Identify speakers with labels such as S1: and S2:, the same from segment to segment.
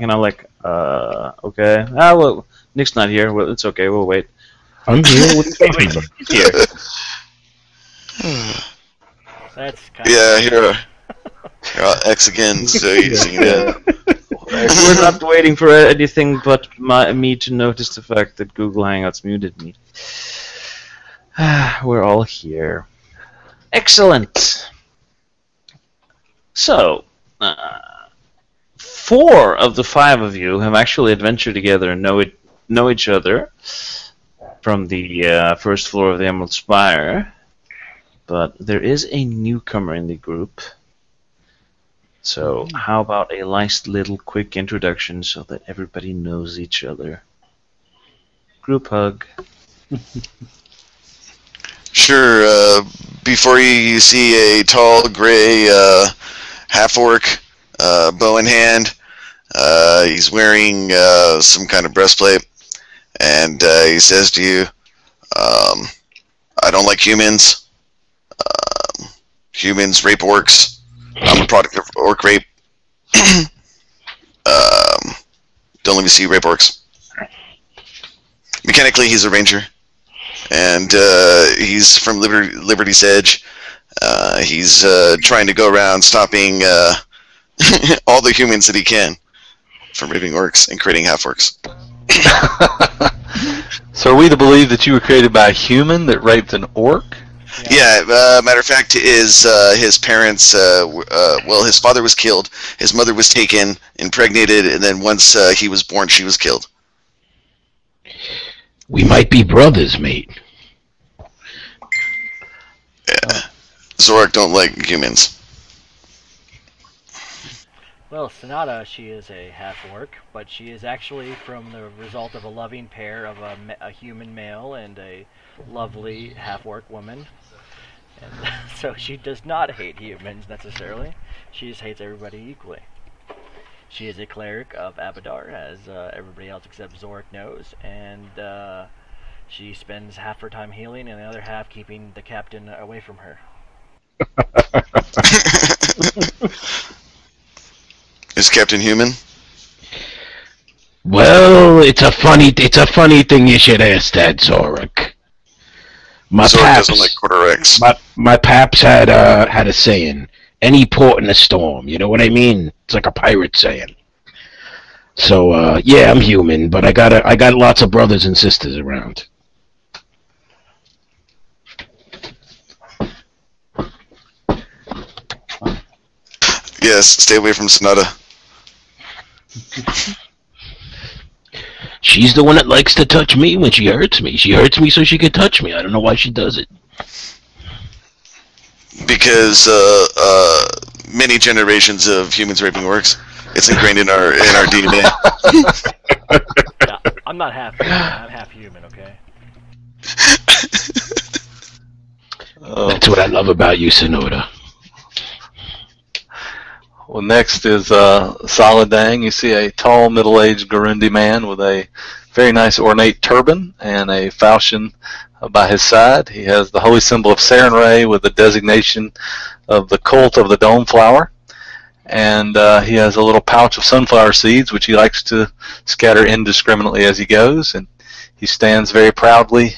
S1: and I'm like, okay. Ah, well, Nick's not here. Well, it's okay. We'll wait.
S2: I'm here. What are you talking about?
S1: He's here.
S3: That's kind
S4: here are X again, so using it.
S1: We're not waiting for anything but me to notice the fact that Google Hangouts muted me. We're all here. Excellent. So, 4 of the 5 of you have actually adventured together and know each other from the first floor of the Emerald Spire. But there is a newcomer in the group. So how about a nice little quick introduction so that everybody knows each other? Group hug.
S4: Sure. Before you see a tall, gray half-orc, bow in hand. He's wearing some kind of breastplate. And he says to you, I don't like humans. Humans rape orcs. I'm a product of orc rape. Don't let me see rape orcs. Mechanically, he's a ranger. And he's from Liberty's Edge. He's trying to go around stopping all the humans that he can from raping orcs and creating half-orcs.
S5: So are we to believe that you were created by a human that raped an orc?
S4: Yeah, matter of fact, his parents, well, his father was killed, his mother was taken, impregnated, and then once he was born, she was killed.
S2: We might be brothers, mate.
S4: Yeah. Zorak don't like humans.
S3: Well, Sonata, she is a half-orc, but she is actually from the result of a loving pair of a human male and a lovely half-orc woman. And so she does not hate humans necessarily. She just hates everybody equally. She is a cleric of Abadar, as everybody else except Zorak knows, and she spends half her time healing and the other half keeping the captain away from her.
S4: Is Captain human?
S2: Well, it's a funny thing you should ask that, Zorak.
S4: Zorak doesn't like quarter-X.
S2: My paps had a saying, any port in a storm, you know what I mean? It's like a pirate saying. So, yeah, I'm human, but I got lots of brothers and sisters around.
S4: Yes, stay away from Sonata.
S2: She's the one that likes to touch me when she hurts me. She hurts me so she can touch me. I don't know why she does it.
S4: Because many generations of humans raping orcs. It's ingrained in our DNA.
S3: Yeah, I'm not half human. I'm half human, okay?
S2: That's what I love about you, Sonoda.
S5: Well, next is Saladang. You see a tall, middle-aged Garundi man with a very nice ornate turban and a falchion by his side. He has the holy symbol of Sarenrae with the designation of the cult of the Dome Flower. And he has a little pouch of sunflower seeds, which he likes to scatter indiscriminately as he goes. And he stands very proudly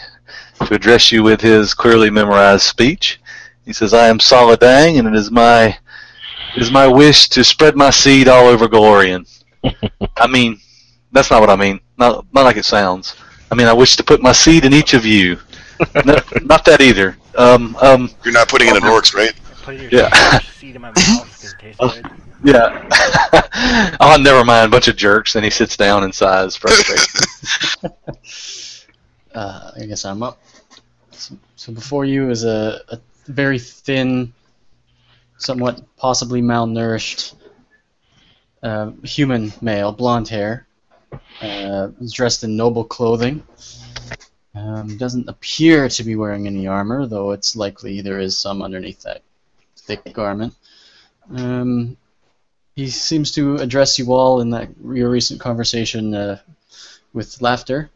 S5: to address you with his clearly memorized speech. He says, I am Saladang, and it is my wish to spread my seed all over Galorian. I mean, that's not what I mean. Not like it sounds. I mean, I wish to put my seed in each of you. Not that either.
S4: You're not putting it in orcs, right?
S3: Put your
S5: Yeah.
S3: seed in my mouth because it tastes good.
S5: Yeah. Oh, never mind. Bunch of jerks. And he sits down in sighs, frustrated.
S6: I guess I'm up. So before you is a very thin, somewhat possibly malnourished human male, blonde hair. He's dressed in noble clothing. Doesn't appear to be wearing any armor, though it's likely there is some underneath that thick garment. He seems to address you all in your recent conversation with laughter.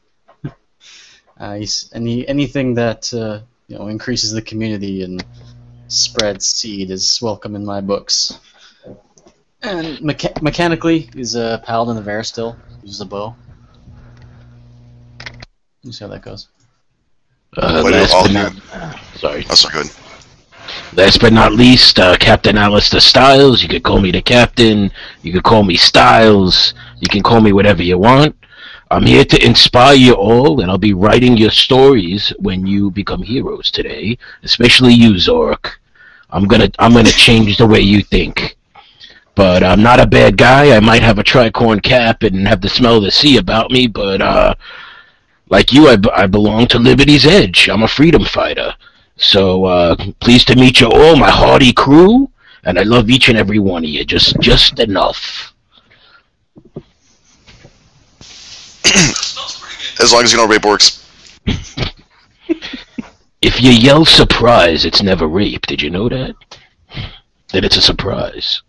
S6: Anything that increases the community and spreads seed is welcome in my books. And mechanically, he's a paladin of air still. Uses a bow. We'll see how that goes.
S2: Sorry.
S4: Oh, sorry, go ahead.
S2: Last but not least, Captain Alistair Styles. You could call me the Captain. You could call me Styles. You can call me whatever you want. I'm here to inspire you all, and I'll be writing your stories when you become heroes today. Especially you, Zork. I'm gonna change the way you think. But I'm not a bad guy. I might have a tricorn cap and have the smell of the sea about me, but like you, I belong to Liberty's Edge. I'm a freedom fighter. So, pleased to meet you all, my hardy crew, and I love each and every one of you, just enough.
S4: As long as you don't rape orcs.
S2: If you yell surprise, it's never rape. Did you know that? That it's a surprise.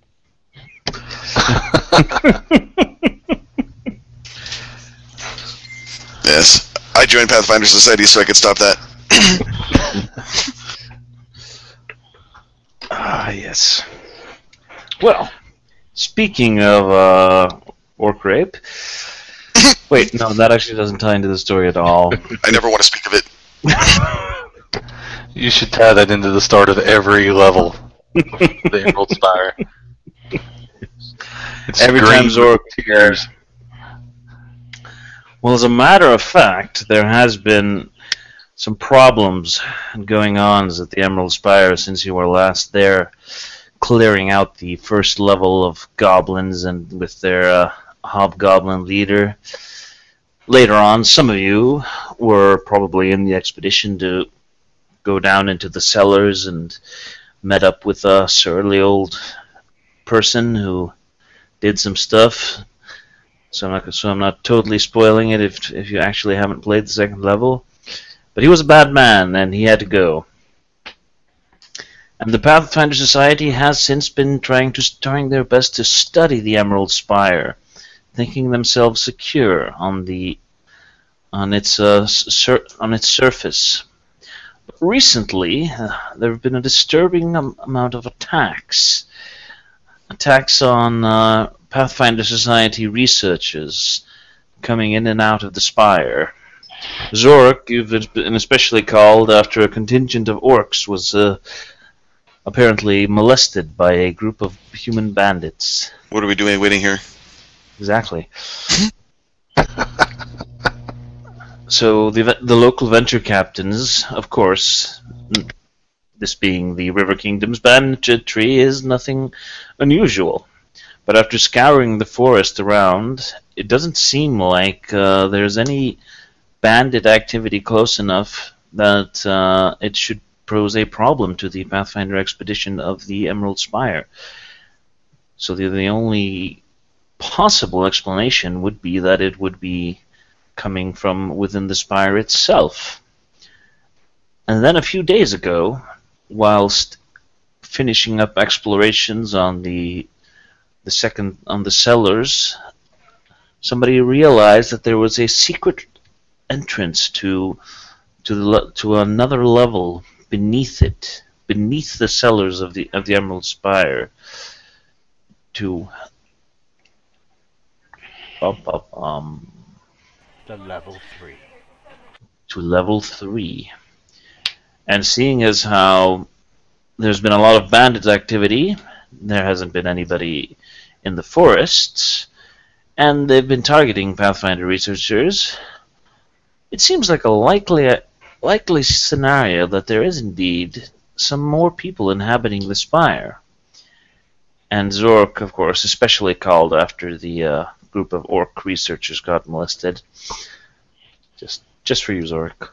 S4: Yes. I joined Pathfinder Society so I could stop that.
S1: Yes. Well, speaking of orc rape... Wait, no, that actually doesn't tie into the story at all.
S4: I never want to speak of it.
S5: You should tie that into the start of every level. The Emerald Spire. It's
S1: Every
S5: green
S1: time Zork
S5: with tears.
S1: Well, as a matter of fact, there has been some problems going on at the Emerald Spire since you were last there, clearing out the first level of goblins and with their hobgoblin leader. Later on, some of you were probably in the expedition to go down into the cellars and met up with a surly old person who did some stuff. So I'm not totally spoiling it if you actually haven't played the second level. But he was a bad man, and he had to go. And the Pathfinder Society has since been trying their best to study the Emerald Spire, thinking themselves secure on its surface. But recently, there have been a disturbing amount of attacks on Pathfinder Society researchers coming in and out of the Spire. Zork, you've been especially called after a contingent of orcs was apparently molested by a group of human bandits.
S4: What are we doing waiting here?
S1: Exactly. So the local venture captains, of course, this being the River Kingdom's banditry, is nothing unusual. But after scouring the forest around, it doesn't seem like there's any bandit activity close enough that it should pose a problem to the Pathfinder expedition of the Emerald Spire. So the only possible explanation would be that it would be coming from within the Spire itself. And then a few days ago, whilst finishing up explorations on the cellars, somebody realized that there was a secret entrance to another level beneath it, beneath the cellars of the Emerald Spire, to
S3: The level 3.
S1: To level 3. And seeing as how there's been a lot of bandit activity, there hasn't been anybody in the forests, and they've been targeting Pathfinder researchers, it seems like a likely scenario that there is indeed some more people inhabiting the Spire. And Zork, of course, especially called after the group of orc researchers got molested. Just for you, Zork.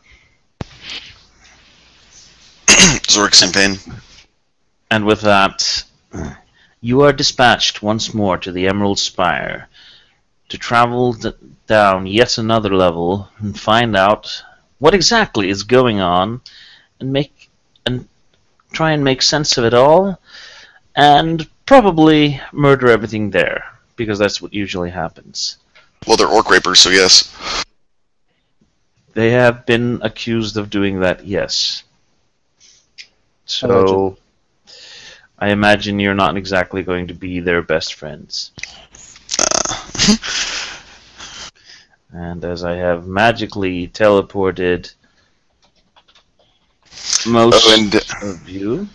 S4: Zork's in pain.
S1: And with that, you are dispatched once more to the Emerald Spire to travel down yet another level and find out what exactly is going on and try and make sense of it all, and probably murder everything there, because that's what usually happens.
S4: Well, they're orc rapers, so yes.
S1: They have been accused of doing that, yes. So, I imagine you're not exactly going to be their best friends. And as I have magically teleported most of you...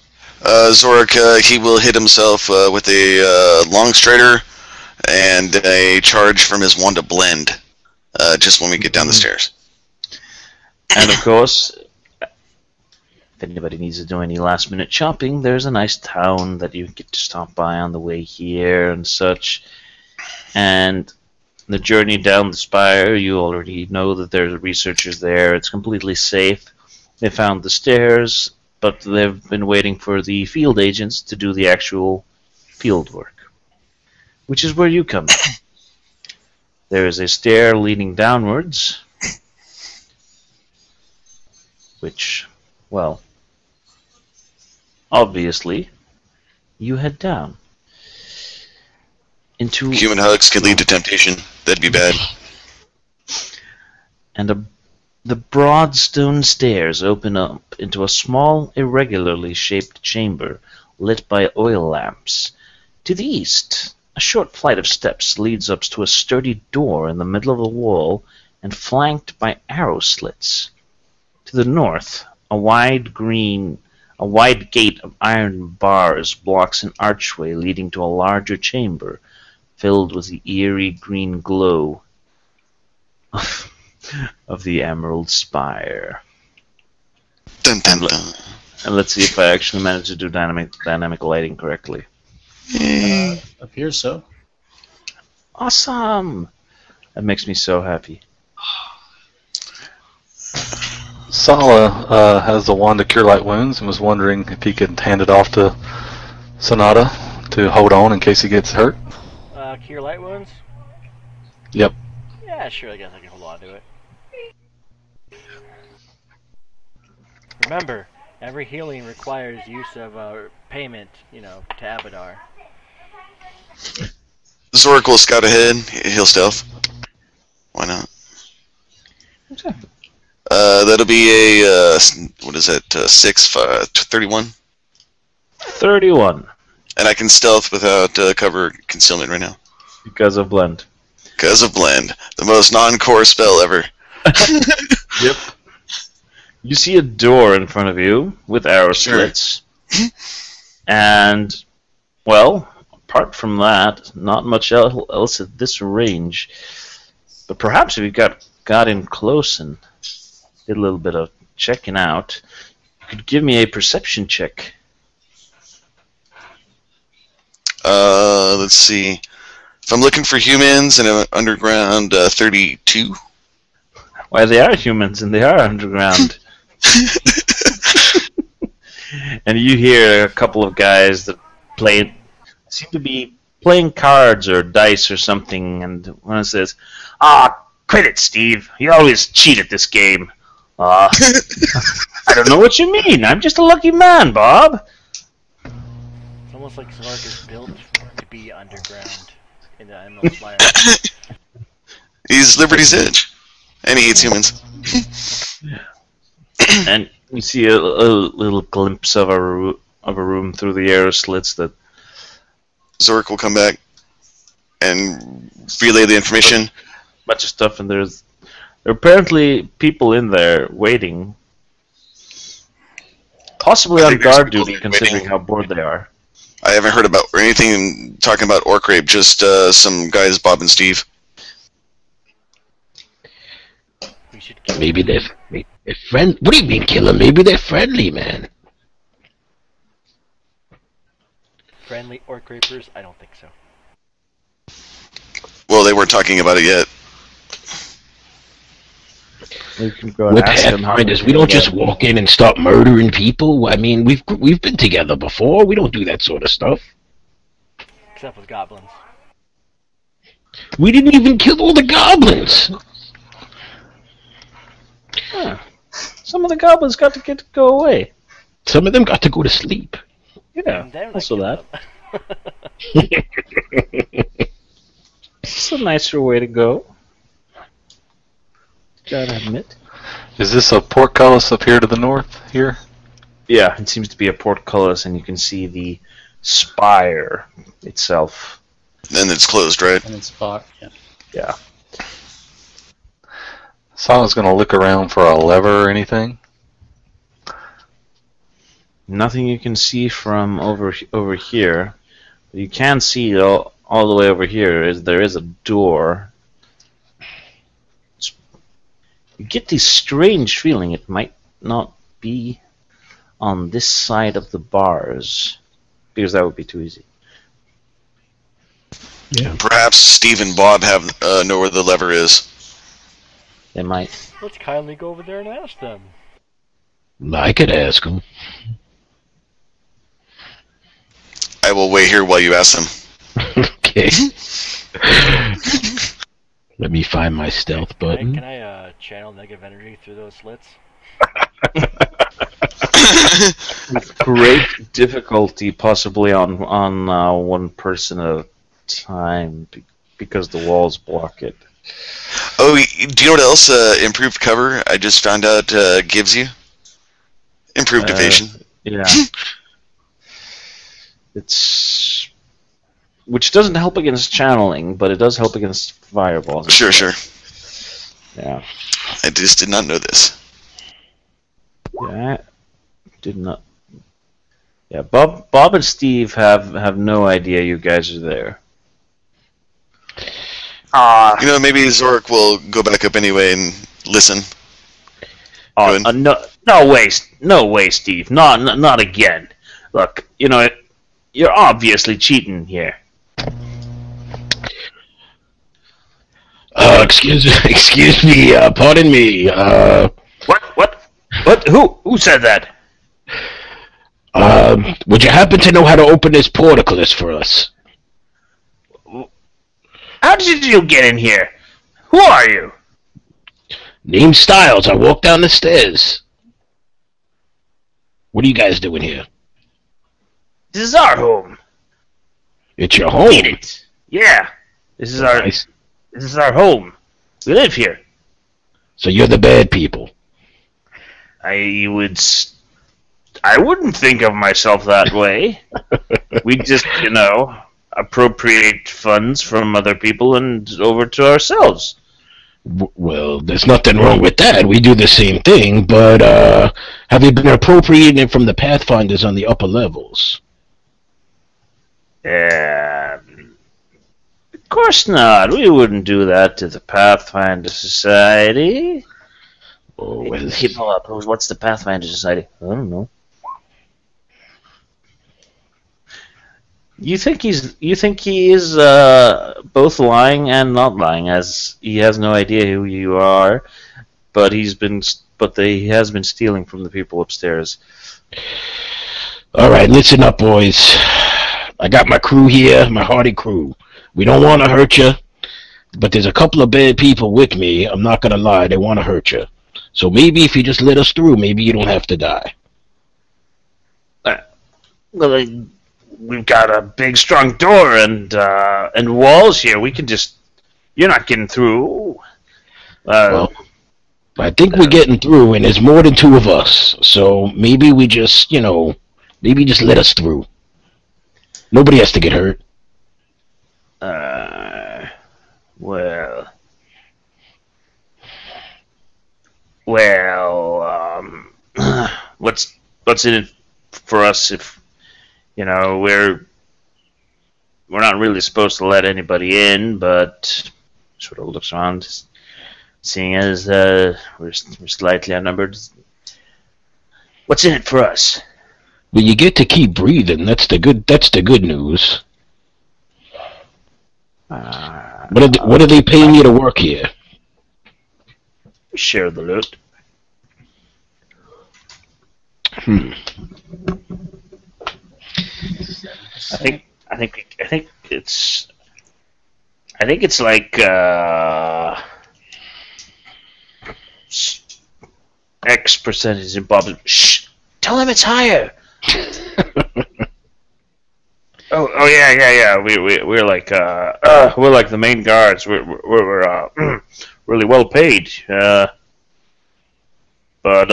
S4: Zorak, he will hit himself with a long strider and a charge from his wand to blend just when we get down the stairs.
S1: And of course, if anybody needs to do any last-minute shopping, there's a nice town that you get to stop by on the way here and such. And the journey down the Spire, you already know that there's researchers there. It's completely safe. They found the stairs, but they've been waiting for the field agents to do the actual field work, which is where you come in. There is a stair leading downwards, which, well, obviously, you head down. Into
S4: human hugs can lead to temptation. That'd be bad.
S1: And the broad stone stairs open up into a small, irregularly shaped chamber lit by oil lamps. To the east, a short flight of steps leads up to a sturdy door in the middle of the wall and flanked by arrow slits. To the north, a wide gate of iron bars blocks an archway leading to a larger chamber filled with the eerie green glow of the Emerald Spire.
S4: Dun, dun, dun.
S1: And let's see if I actually managed to do dynamic lighting correctly.
S6: Appears so.
S1: Awesome! That makes me so happy.
S5: Sala has the wand to cure light wounds and was wondering if he could hand it off to Sonata to hold on in case he gets hurt.
S3: Cure light wounds?
S5: Yep.
S3: Yeah, sure, I guess I can hold on to it. Remember, every healing requires use of payment, to Abadar.
S4: Zorak will scout ahead. He'll stealth. Why not?
S1: Exactly.
S4: That'll be a, what is that, 31?
S1: 31.
S4: And I can stealth without cover concealment right now.
S1: Because of blend.
S4: Because of blend. The most non-core spell ever.
S1: Yep. You see a door in front of you with arrow slits. And, well, apart from that, not much else at this range. But perhaps if you got in close and did a little bit of checking out, you could give me a perception check.
S4: Let's see. If I'm looking for humans in an underground, 32.
S1: Why, they are humans and they are underground. And you hear a couple of guys that seem to be playing cards or dice or something, and one says, quit it, Steve. You always cheat at this game. I don't know what you mean. I'm just a lucky man, Bob.
S3: It's almost like Zorak is built to be underground in the Emerald Spire.
S4: He's Liberty's Edge. And he eats humans.
S1: And you see a little glimpse of a room through the arrow slits that
S4: Zorak will come back and relay the information.
S1: Bunch of stuff, and there are apparently people in there waiting. Possibly on guard duty, considering how bored they are.
S4: I haven't heard about anything talking about orc rape, just some guys, Bob and Steve.
S3: We should
S2: Maybe they're friendly. What do you mean, kill them? Maybe they're friendly, man.
S3: friendly orc rapers? I don't think so.
S4: Well, they weren't talking about it yet.
S1: We can go and
S2: We're
S1: ask them how
S2: pathfinders.
S1: they
S2: We don't
S1: get.
S2: just walk in and start murdering people. I mean, we've been together before. We don't do that sort of stuff.
S3: Except with goblins.
S2: We didn't even kill all the goblins.
S1: Huh. Some of the goblins got to go away.
S2: Some of them got to go to sleep.
S1: Yeah,
S3: And then
S1: also
S3: I
S1: that.
S3: killed them.
S1: It's a nicer way to go. Gotta admit.
S5: Is this a portcullis up here to the north here?
S1: Yeah, it seems to be a portcullis, and you can see the Spire itself.
S4: And it's closed, right?
S6: And it's far. Yeah.
S1: Yeah.
S5: Silent's going to look around for a lever or anything.
S1: Nothing you can see from over here. You can see all the way over here. There is a door. You get this strange feeling it might not be on this side of the bars, because that would be too easy.
S2: Yeah.
S4: Perhaps Steve and Bob know where the lever is.
S1: They might.
S3: Let's kindly go over there and ask them.
S2: I could ask him.
S4: I will wait here while you ask them.
S2: Okay. Let me find my stealth button.
S3: Can I channel negative energy through those slits?
S1: With great difficulty, possibly on one person at a time, because the walls block it.
S4: Oh, do you know what else improved cover I just found out gives you? Improved evasion.
S1: Yeah. It's... Which doesn't help against channeling, but it does help against fireballs.
S4: Sure, sure.
S1: Yeah.
S4: I just did not know this.
S1: Yeah. Did not... Yeah, Bob and Steve have no idea you guys are there.
S4: You know, maybe Zorik will go back up anyway and listen.
S1: No way, Steve. Not again. Look, you know, you're obviously cheating here.
S2: Excuse me, pardon me,
S1: What? Who said that?
S2: would you happen to know how to open this portcullis for us?
S1: How did you get in here? Who are you?
S2: Name Styles, I walked down the stairs. What are you guys doing here?
S1: This is our home.
S2: It's your home.
S1: Eat it. Yeah. This is our home. We live here.
S2: So you're the bad people.
S1: I wouldn't think of myself that way. We just, appropriate funds from other people and over to ourselves.
S2: Well, there's nothing wrong with that. We do the same thing, but have you been appropriating it from the Pathfinders on the upper levels?
S1: Of course not. We wouldn't do that to the Pathfinder Society.
S2: Oh, well,
S1: People up. What's the Pathfinder Society? I don't know. You think he is both lying and not lying, as he has no idea who you are, but he has been stealing from the people upstairs.
S2: All right, listen up, boys. I got my crew here, my hardy crew. We don't want to hurt you, but there's a couple of bad people with me. I'm not gonna lie, they want to hurt you. So maybe if you just let us through, maybe you don't have to die.
S1: Well, we've got a big, strong door and walls here. We can just... You're not getting through.
S2: Well, I think we're getting through, and there's more than two of us. So maybe we just, maybe just let us through. Nobody has to get hurt.
S1: What's in it for us if... we're not really supposed to let anybody in, but sort of looks around, seeing as we're slightly outnumbered. What's in it for us?
S2: Well, you get to keep breathing. That's the good news. What are they paying you to work here?
S1: Share the loot. I think it's like X percentage in Bob's. Shh! Tell him it's higher. oh yeah. We're like the main guards. We're really well paid. But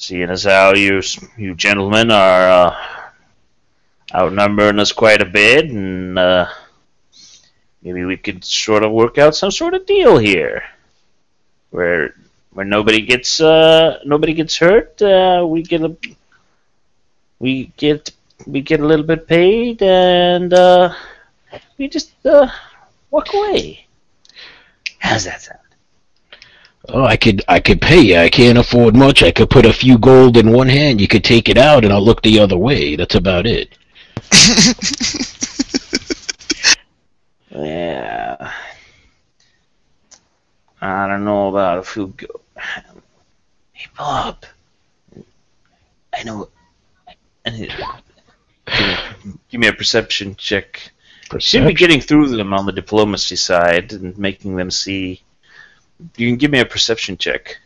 S1: seeing as how you gentlemen are outnumbering us quite a bit, and maybe we could sort of work out some sort of deal here, where nobody gets hurt. We get a little bit paid, and we just walk away. How's that sound?
S2: Oh, I could pay you. I can't afford much. I could put a few gold in one hand. You could take it out, and I'll look the other way. That's about it.
S1: Yeah. I don't know about a few gold. Hey, Bob. I know. Give me a perception check. You should be getting through them on the diplomacy side and making them see. You can give me a perception check.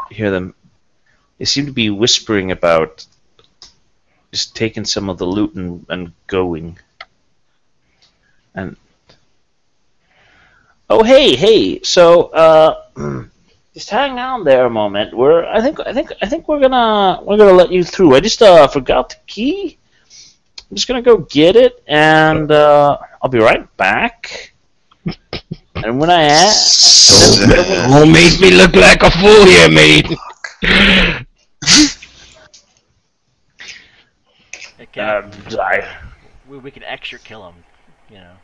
S1: Hear them. They seem to be whispering about just taking some of the loot and going. And oh, hey. So just hang on there a moment. I think we're gonna let you through. I just forgot the key. I'm just gonna go get it, and I'll be right back. And when I ask,
S2: don't make me look like a fool here, mate.
S3: We could extra kill him, you know.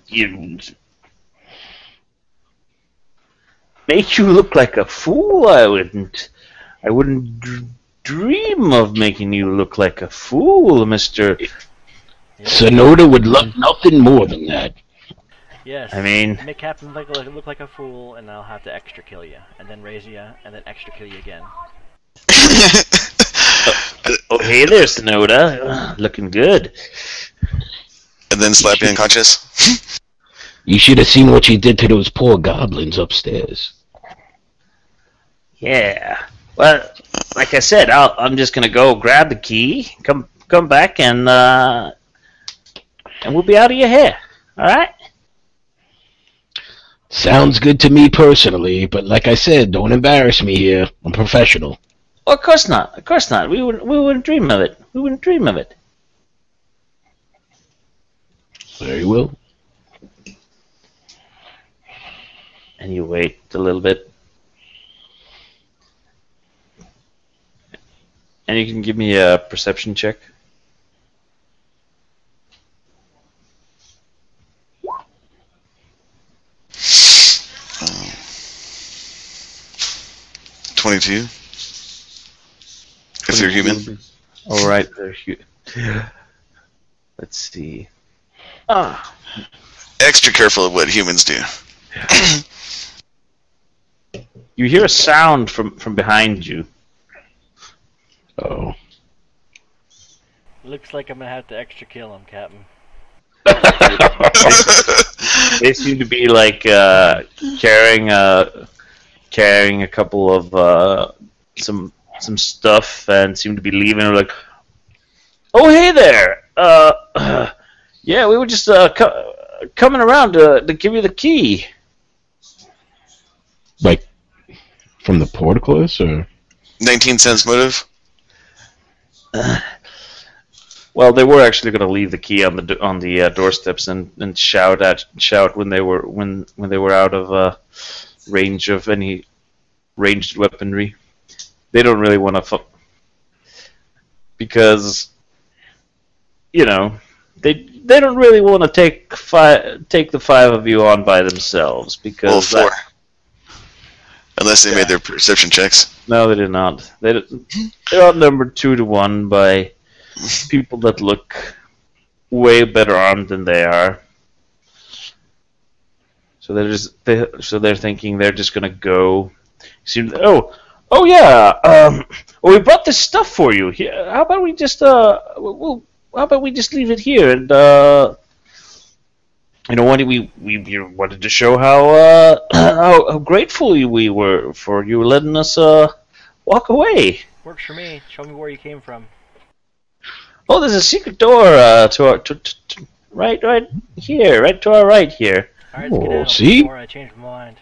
S1: You make you look like a fool. I wouldn't dream of making you look like a fool, Mister.
S2: Sonoda would love nothing more than that.
S3: Yes.
S1: I mean,
S3: make Captain look like a fool, and I'll have to extra kill you, and then raise you, and then extra kill you again.
S1: Oh, hey there, Sonoda. Looking good.
S4: And then slap you unconscious.
S2: You should have seen what she did to those poor goblins upstairs.
S1: Yeah. Well, like I said, I'm just gonna go grab the key, come back, and we'll be out of your hair. All right?
S2: Sounds good to me personally, but like I said, don't embarrass me here. I'm professional.
S1: Well, of course not. Of course not. We wouldn't dream of it. We wouldn't dream of it.
S2: Very well.
S1: And you wait a little bit. And you can give me a perception check.
S4: Oh. 22. If you're human.
S1: All right, let's see.
S4: Extra careful of what humans do.
S1: You hear a sound from behind you.
S2: Oh.
S3: Looks like I'm gonna have to extra kill him, Captain.
S1: They seem to be like carrying a couple of some stuff, and seem to be leaving. We're like, oh hey there. Yeah, we were just coming around to give you the key.
S2: Like from the portcullis, or
S4: 19 cents motive.
S1: Well, they were actually going to leave the key on the doorsteps and shout when they were out of range of any ranged weaponry. They don't really want to because they don't really want to take the five of you on by themselves because
S4: well, 4. Unless they made their perception checks.
S1: No, they did not. They're outnumbered 2 to 1 by people that look way better armed than they are. So they're thinking they're just gonna go. Oh yeah. We brought this stuff for you. Here, how about we just how about we just leave it here and we wanted to show how grateful we were for you letting us walk away.
S3: Works for me. Show me where you came from.
S1: Oh, there's a secret door to right here, right to our right here.
S3: All right, let's get out
S2: see?
S3: before I change my mind.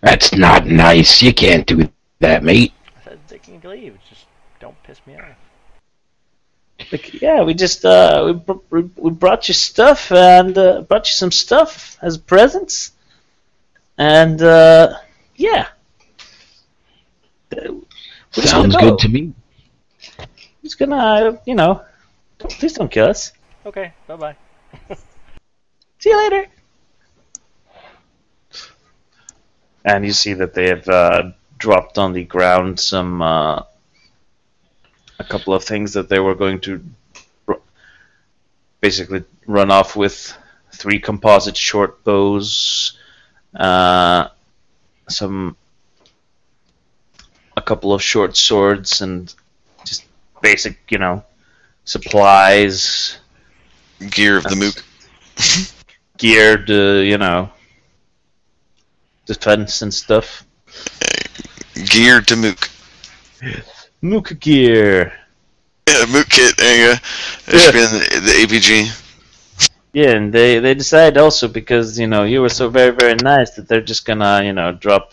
S2: That's not nice. You can't do that, mate.
S3: I said they can leave. Just don't piss me off.
S1: Like, yeah, we just we brought you stuff and brought you some stuff as presents, and yeah. We're just
S2: Sounds
S1: gonna go.
S2: good to me.
S1: Just gonna, please don't kill us.
S3: Okay, bye-bye.
S1: See you later. And you see that they have dropped on the ground some a couple of things that they were going to basically run off with: 3 composite short bows, a couple of short swords, and just basic, supplies.
S4: Gear of the mook.
S1: Geared, defense and stuff.
S4: Gear to mook.
S1: Mook gear.
S4: Yeah, mook kit. There you go. That should be in the APG.
S1: Yeah, and they decided also, because you were so very, very nice, that they're just gonna drop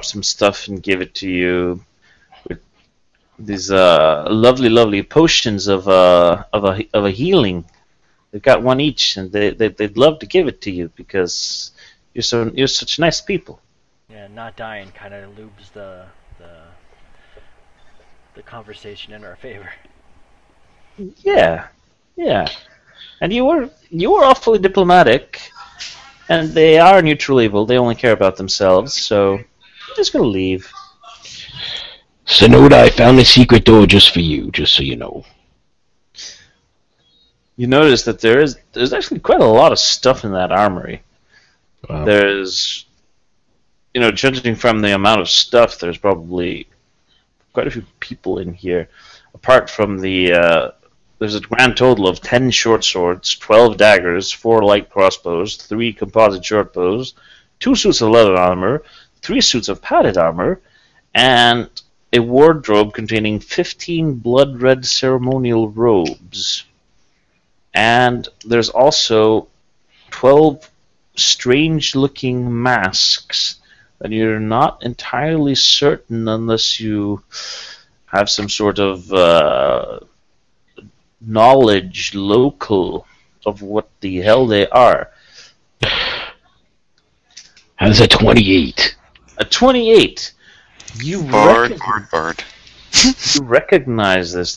S1: some stuff and give it to you with these lovely, lovely potions of a healing. They've got one each, and they'd love to give it to you because you're such nice people.
S3: Yeah, not dying kind of lubes the conversation in our favor.
S1: Yeah, and you were awfully diplomatic, and they are neutral evil. They only care about themselves, so I'm just gonna leave.
S2: Sonoda, I found a secret door just for you, just so you know.
S1: You notice that there's actually quite a lot of stuff in that armory.
S2: Wow.
S1: There's, judging from the amount of stuff, there's probably quite a few people in here. Apart from there's a grand total of 10 short swords, 12 daggers, 4 light crossbows, 3 composite short bows, 2 suits of leather armor, 3 suits of padded armor, and a wardrobe containing 15 blood-red ceremonial robes. And there's also 12 strange-looking masks that you're not entirely certain, unless you have some sort of knowledge local of what the hell they are.
S2: How's a 28?
S1: A 28. You
S4: Bard.
S1: You recognize this.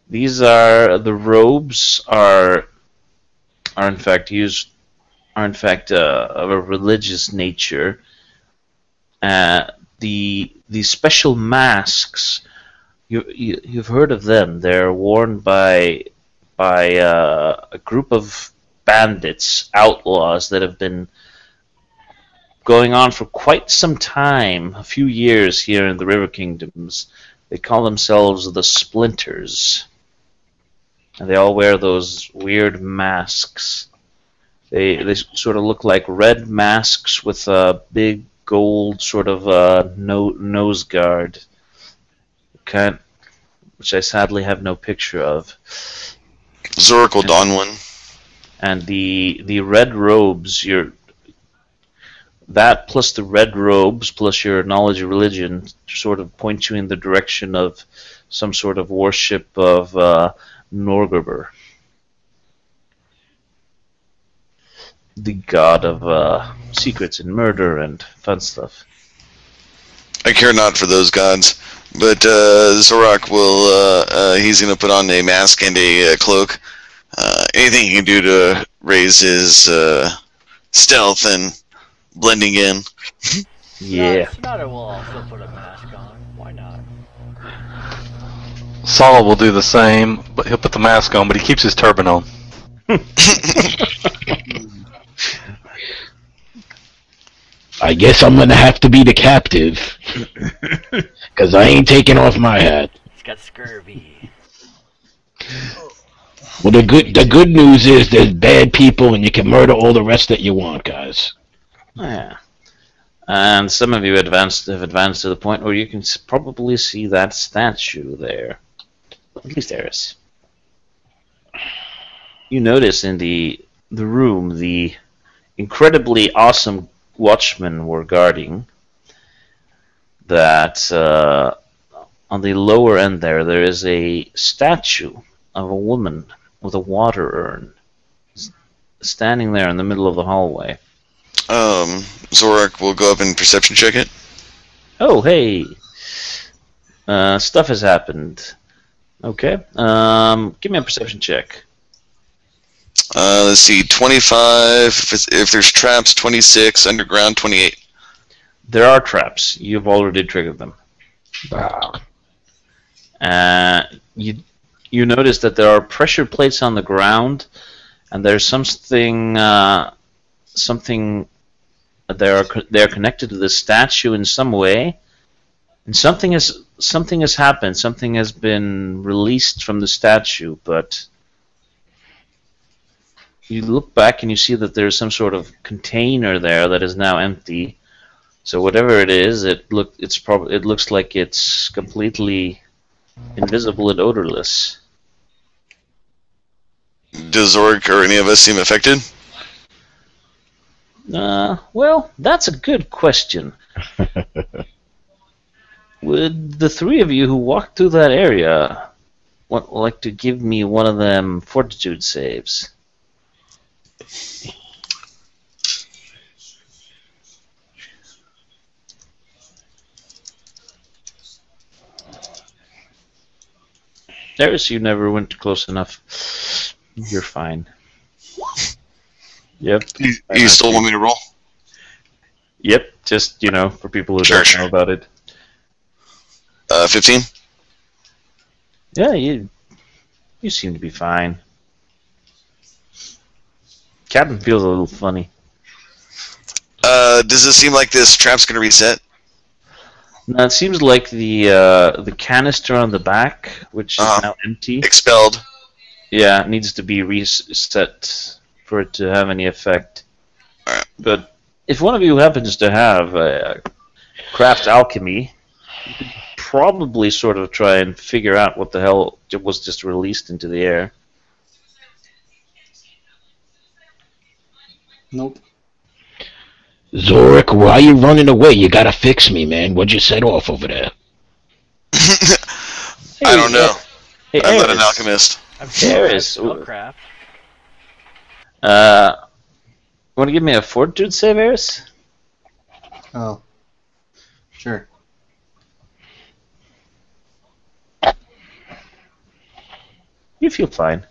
S1: These are the robes are in fact of a religious nature. The special masks, you've heard of them. They're worn by a group of bandits, outlaws that have been going on for quite some time, a few years here in the River Kingdoms. They call themselves the Splinters. And they all wear those weird masks. They sort of look like red masks with a big gold sort of nose guard, which I sadly have no picture of.
S4: Zorak will don one.
S1: And the red robes, that plus the red robes plus your knowledge of religion sort of point you in the direction of some sort of worship of Norgerber, the god of secrets and murder and fun stuff.
S4: I care not for those gods, but Zorak will, he's going to put on a mask and a cloak. Anything he can do to raise his stealth and blending in.
S1: Yeah.
S3: Sonata will also put a mask on. Why not?
S5: Sala will do the same, but he'll put the mask on, but he keeps his turban on.
S2: I guess I'm gonna have to be the captive, cause I ain't taking off my hat.
S3: He's got scurvy.
S2: Well, the good news is there's bad people, and you can murder all the rest that you want, guys.
S1: Yeah. And some of you have advanced to the point where you can probably see that statue there. At least Eris. You notice in the room, the incredibly awesome watchmen were guarding, that on the lower end there is a statue of a woman with a water urn standing there in the middle of the hallway.
S4: Zorak will go up and perception check it.
S1: Oh, hey! Stuff has happened. Okay. Give me a perception check.
S4: Let's see, 25. If there's traps, 26. Underground, 28.
S1: There are traps. You've already triggered them. You notice that there are pressure plates on the ground, and there's something they are connected to the statue in some way, and something has happened. Something has been released from the statue, but you look back and you see that there's some sort of container there that is now empty. So whatever it is, it looks like it's completely invisible and odorless.
S4: Does Zorg or any of us seem affected?
S1: Well, that's a good question. Would the three of you who walked through that area like to give me one of them fortitude saves? Darius, you never went close enough. You're fine. Yep.
S4: You still want me to roll?
S1: Yep, just, for people who don't know about it.
S4: 15?
S1: Yeah, you seem to be fine. Captain feels a little funny.
S4: Does it seem like this trap's going to reset?
S1: No, it seems like the canister on the back, which is now empty.
S4: Expelled.
S1: Yeah, it needs to be reset for it to have any effect.
S4: Alright.
S1: But if one of you happens to have craft alchemy, you could probably sort of try and figure out what the hell was just released into the air.
S6: Nope.
S2: Zorak, why you running away? You gotta fix me, man. What'd you set off over there?
S4: I don't know.
S1: Hey,
S4: I'm not an alchemist.
S3: I'm
S1: Darius,
S3: spellcraft.
S1: want to give me a fortitude save, Eris?
S6: Oh. Sure.
S1: You feel fine.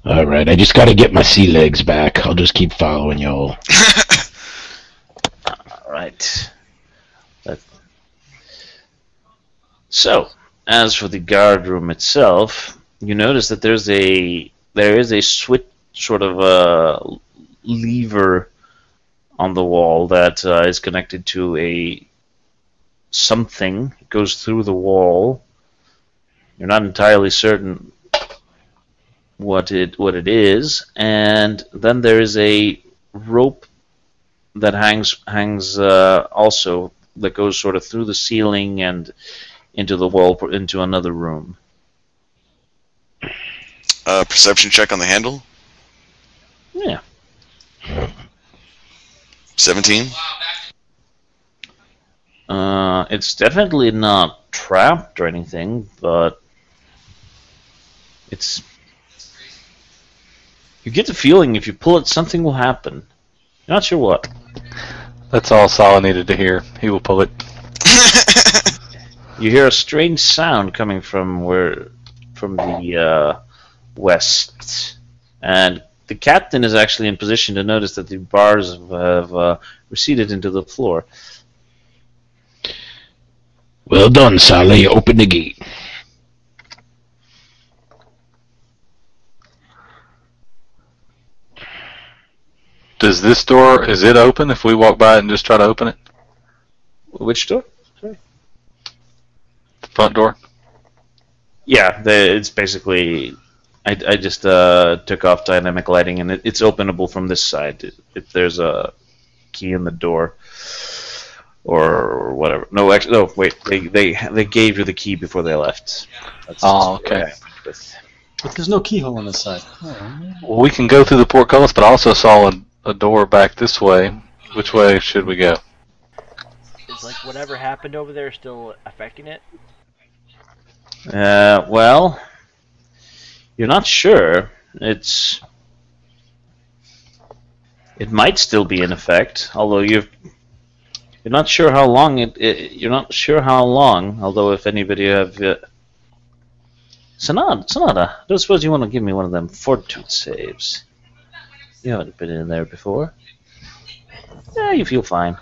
S2: Alright, I just gotta get my sea legs back. I'll just keep following y'all.
S1: Alright. So, as for the guard room itself, you notice that there is a switch, sort of a lever on the wall that is connected to a something. It goes through the wall. You're not entirely certain what it is, and then there is a rope that hangs also, that goes sort of through the ceiling and into the wall, into another room.
S4: Perception check on the handle.
S1: Yeah.
S4: 17.
S1: It's definitely not trapped or anything, but it's... You get the feeling if you pull it, something will happen. You're not sure what.
S5: That's all Sala needed to hear. He will pull it.
S1: You hear a strange sound coming from the west, and the captain is actually in position to notice that the bars have receded into the floor.
S2: Well done, Saleh. Open the gate.
S5: Does this door, is it open if we walk by it and just try to open it?
S1: Which door? Sorry.
S5: The front door?
S1: Yeah, it's basically... I just took off dynamic lighting, and it's openable from this side if there's a key in the door or whatever. No, actually, no. Wait, they gave you the key before they left. That's
S5: Oh, okay.
S6: But there's no keyhole on this side.
S5: Well, we can go through the portcullis, but I also saw a door back this way. Which way should we go?
S3: Is like whatever happened over there still affecting it?
S1: Well, you're not sure. It might still be in effect, although you're not sure how long you're not sure how long. Although if anybody have Sonata, I don't suppose you want to give me one of them fortitude saves. You haven't been in there before. Yeah, you feel fine.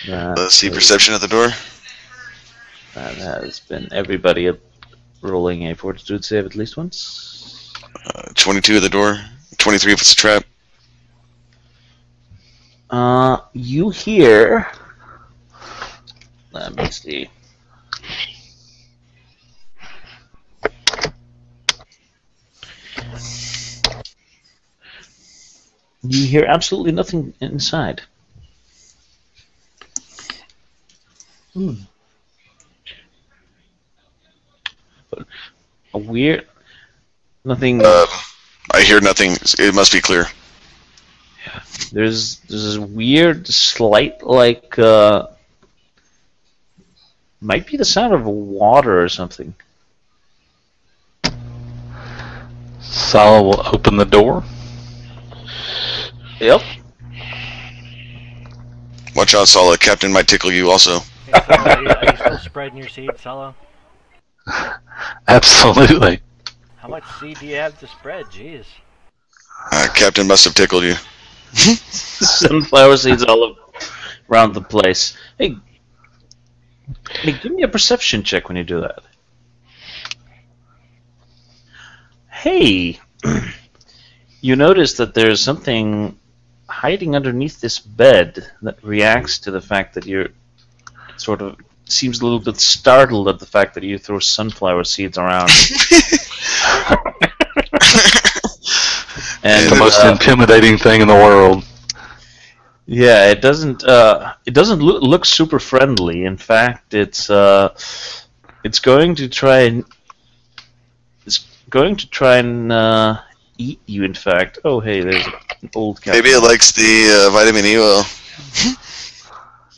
S4: Let's see perception at the door.
S1: That has been everybody rolling a fortitude save at least once.
S4: 22 at the door. 23 if it's a trap.
S1: You hear... Let me see. You hear absolutely nothing inside. But a weird... Nothing...
S4: I hear nothing. It must be clear.
S1: There's this weird, slight, like... might be the sound of water or something.
S5: Sala will open the door.
S1: Yep.
S4: Watch out, Sala. Captain might tickle you also.
S3: Are you still spreading your seed, Sala?
S5: Absolutely.
S3: How much seed do you have to spread? Jeez.
S4: Captain must have tickled you.
S1: Sunflower seeds all around the place. Hey, give me a perception check when you do that. Hey, you notice that there's something hiding underneath this bed that reacts to the fact that you're sort of seems a little bit startled at the fact that you throw sunflower seeds around. And
S5: the most intimidating thing in the world.
S1: Yeah, it doesn't look super friendly. In fact, it's going to try and eat you. In fact, oh hey, there's an old cat.
S4: Maybe it likes the vitamin E oil.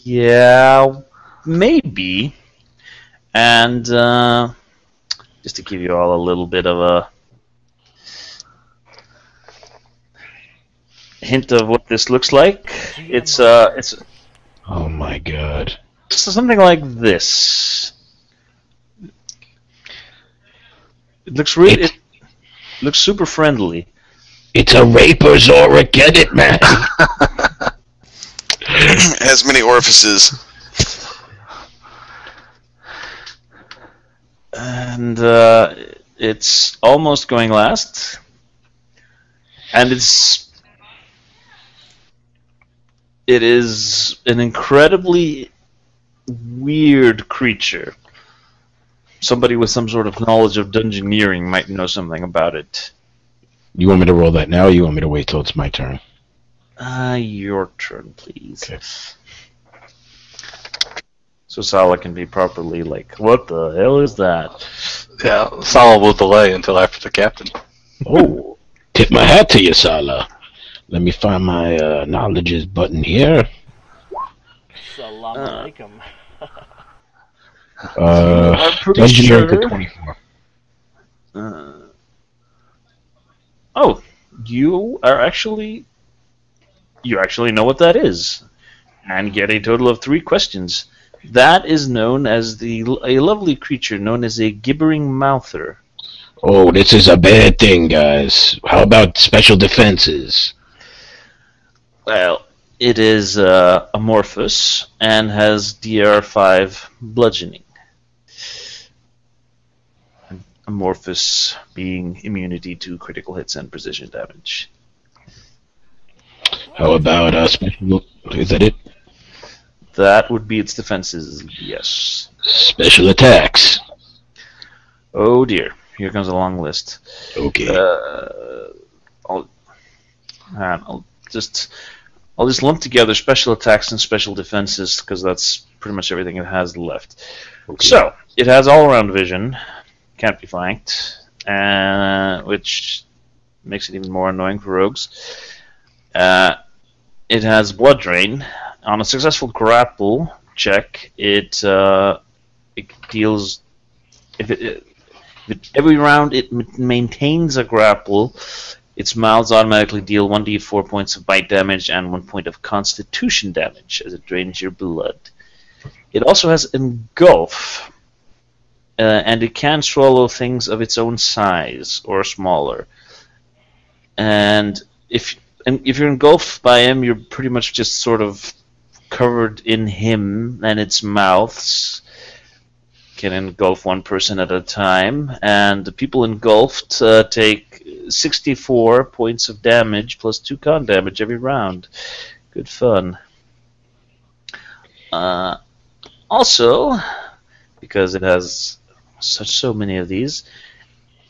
S1: Yeah, maybe. And just to give you all a little bit of a hint of what this looks like, it's
S2: Oh my god.
S1: something like this. It looks really, it looks super friendly.
S2: It's a raper's aura, get it, man?
S4: It has many orifices.
S1: And it's almost going last. And it is an incredibly weird creature. Somebody with some sort of knowledge of dungeoneering might know something about it.
S2: You want me to roll that now, or you want me to wait till it's my turn?
S1: Your turn, please.
S2: Okay.
S1: So Sala can be properly like, what the hell is that?
S5: Yeah, Sala will delay until after the captain.
S2: Oh, tip my hat to you, Sala. Let me find my knowledges button here.
S3: Salam alaikum.
S2: Dungeoneering to 24.
S1: Oh, you actually know what that is, and get a total of 3 questions. That is known as a lovely creature known as a gibbering mouther.
S2: Oh, this is a bad thing, guys. How about special defenses?
S1: Well, it is amorphous and has DR5 bludgeoning. Amorphous being immunity to critical hits and precision damage.
S2: How about special... Is that it?
S1: That would be its defenses, yes.
S2: Special attacks.
S1: Oh dear, here comes a long list.
S2: Okay.
S1: I'll just lump together special attacks and special defenses because that's pretty much everything it has left.
S2: Okay.
S1: So, it has all-around vision, can't be flanked, which makes it even more annoying for rogues. It has blood drain. On a successful grapple check, it deals. Every round it maintains a grapple, its mouths automatically deal 1d4 points of bite damage and 1 point of constitution damage as it drains your blood. It also has engulf, and it can swallow things of its own size or smaller. And if you're engulfed by him, you're pretty much just sort of covered in him, and its mouths can engulf one person at a time, and the people engulfed take 64 points of damage plus 2 con damage every round. Good fun. Also, because it has so many of these,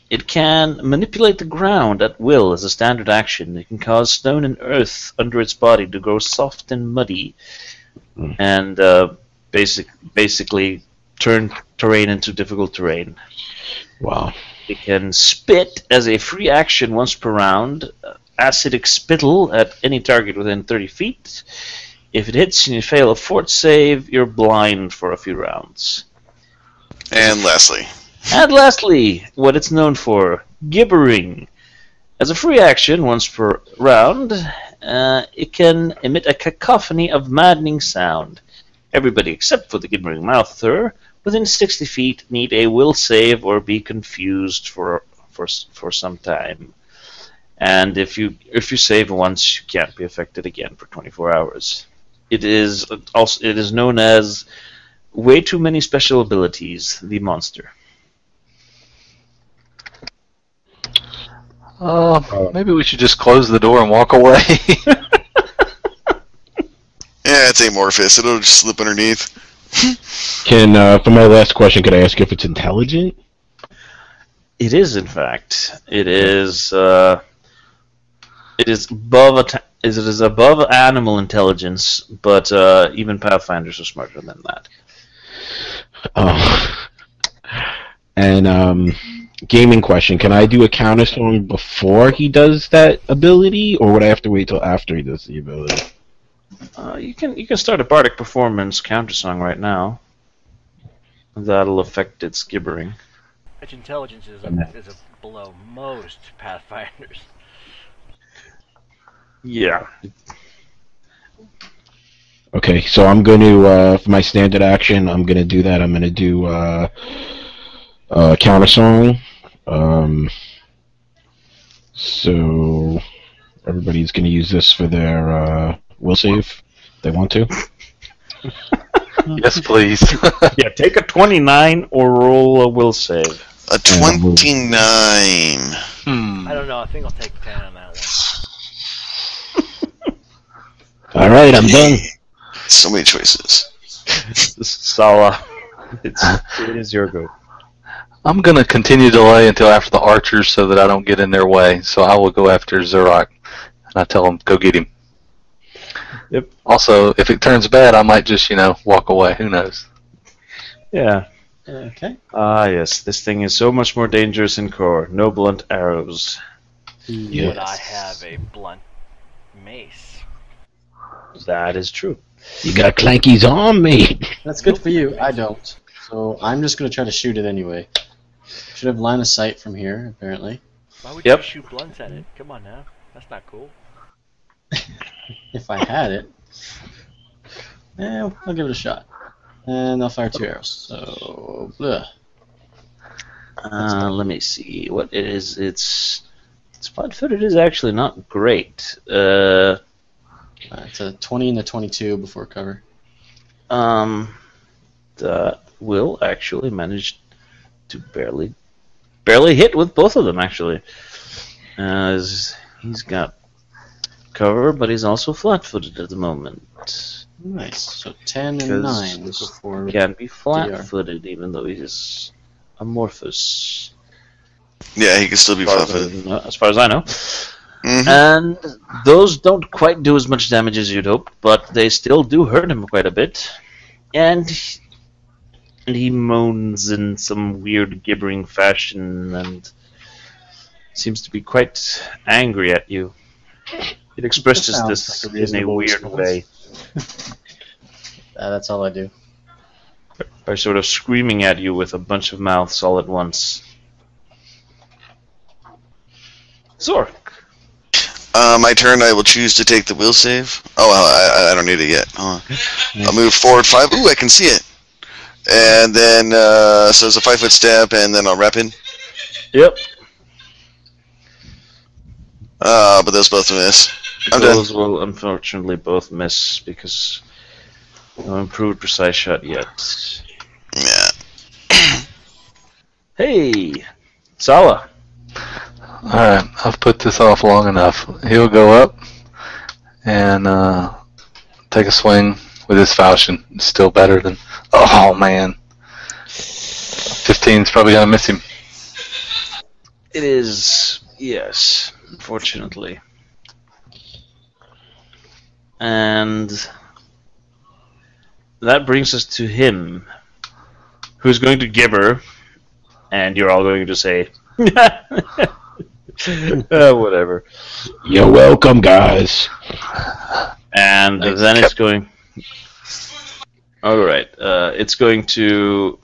S1: it can manipulate the ground at will as a standard action. It can cause stone and earth under its body to grow soft and muddy, and basically turn terrain into difficult terrain.
S2: Wow.
S1: It can spit as a free action once per round, acidic spittle at any target within 30 feet. If it hits and you fail a fort save, you're blind for a few rounds.
S4: And lastly,
S1: what it's known for, gibbering. As a free action once per round, it can emit a cacophony of maddening sound. Everybody except for the gibbering mouther within 60 feet need a will save or be confused for some time. And if you save once, you can't be affected again for 24 hours. It is known as way too many special abilities, the monster.
S5: Maybe we should just close the door and walk away.
S4: yeah, it's amorphous. It'll just slip underneath.
S2: Can for my last question, could I ask if it's intelligent?
S1: It is, in fact. It is above animal intelligence, but even Pathfinders are smarter than that.
S2: Oh. And gaming question: can I do a counter song before he does that ability, or would I have to wait till after he does the ability?
S1: You can start a bardic performance countersong right now. That'll affect its gibbering.
S3: Its intelligence is below most Pathfinders.
S1: Yeah.
S2: Okay, so I'm going to for my standard action, I'm going to do that. I'm going to do counter song. So everybody's going to use this for their will save if they want to.
S5: Yes, please.
S1: Yeah, take a 29 or roll a will save.
S4: A 29.
S3: I don't know. I think I'll take 10 on that one.
S2: All right, I'm done.
S4: So many choices.
S1: Sala, it is your go.
S5: I'm going to continue to delay until after the archers so that I don't get in their way. So I will go after Zurok, and I tell him, go get him.
S1: Yep.
S5: Also, if it turns bad, I might just, walk away. Who knows?
S1: Yeah.
S6: Okay.
S1: Ah, yes. This thing is so much more dangerous in core. No blunt arrows.
S2: Yes.
S3: But I have a blunt mace.
S1: That is true.
S2: You got Clanky's arm, mate.
S6: That's good for you. I don't. So I'm just going to try to shoot it anyway. Should have line of sight from here, apparently.
S3: Why would
S1: Yep.
S3: you shoot blunts at it? Come on now. That's not cool.
S6: If I had it. I'll give it a shot. And I'll fire 2 arrows. So, bleh.
S1: Let me see what it is. Its flat-footed is actually not great.
S6: It's a 20 and a 22 before cover.
S1: That will actually manage to barely hit with both of them. Actually, as he's got cover, but he's also flat-footed at the moment.
S6: Nice. So 10 and 9 before.
S1: He can be flat-footed even though he's amorphous.
S4: Yeah, he can still be flat-footed.
S1: As far as I know.
S4: Mhm.
S1: And those don't quite do as much damage as you'd hoped, but they still do hurt him quite a bit. And he moans in some weird gibbering fashion and seems to be quite angry at you. It expresses
S6: Sounds
S1: this
S6: like a
S1: in a
S6: reasonable
S1: weird
S6: response.
S1: way
S6: That's all I do.
S1: by sort of screaming at you with a bunch of mouths all at once. Zork.
S4: My turn. I will choose to take the will save. Oh, well, I don't need it yet. Hold on. I'll move forward 5. Ooh, I can see it. And then, so it's a 5-foot step, and then I'll rapid.
S1: Yep.
S4: But those both miss. I'm done.
S1: Those will unfortunately both miss because no improved precise shot yet.
S4: Yeah.
S1: Hey, Sala.
S5: Alright, I've put this off long enough. He'll go up and take a swing with his falchion. It's still better than... Oh, man. 15's probably going to miss him.
S1: It is, yes, unfortunately. And that brings us to him, who's going to gibber, and you're all going to say, whatever.
S2: You're welcome, guys.
S1: And
S5: Thanks,
S1: then it's
S5: Cap.
S1: going... Alright, it's going to...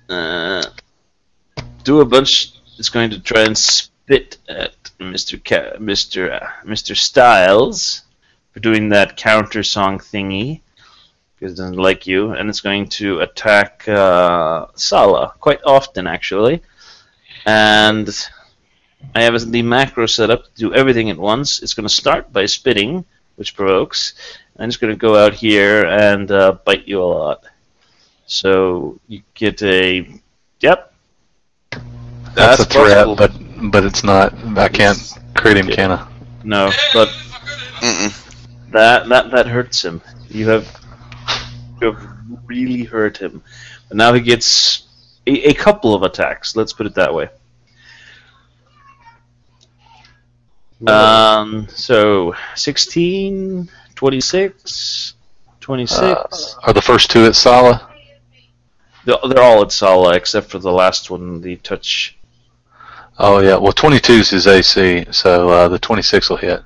S1: do a bunch... It's going to try and spit at Mr. Styles for doing that counter song thingy, because it doesn't like you, and it's going to attack Sala quite often, actually. And I have the macro set up to do everything at once. It's going to start by spitting, which provokes, and it's going to go out here and bite you a lot. So you get a... Yep.
S5: That's a threat,
S1: possible.
S5: but it's not. I can't crit him, can I?
S1: No, but
S4: Mm-mm.
S1: that hurts him. You have really hurt him. But now he gets a couple of attacks. Let's put it that way. So 16, 26, 26.
S5: Are the first two at Sala?
S1: They're all at Sala except for the last one, the touch.
S5: Oh, yeah. Well, 22 is his AC, so the 26 will hit.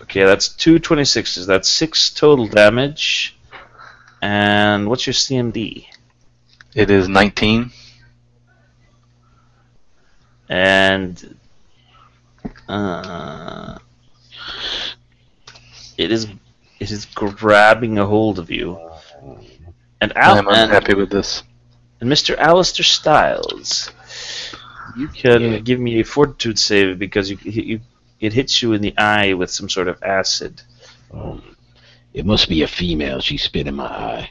S1: Okay, that's 2 26s. That's 6 total damage. And what's your CMD?
S5: It is 19.
S1: And it is grabbing a hold of you. And
S5: I'm unhappy with this.
S1: And Mr. Alistair Styles, you can give me a fortitude save because it hits you in the eye with some sort of acid.
S2: It must be a female. She spit in my eye.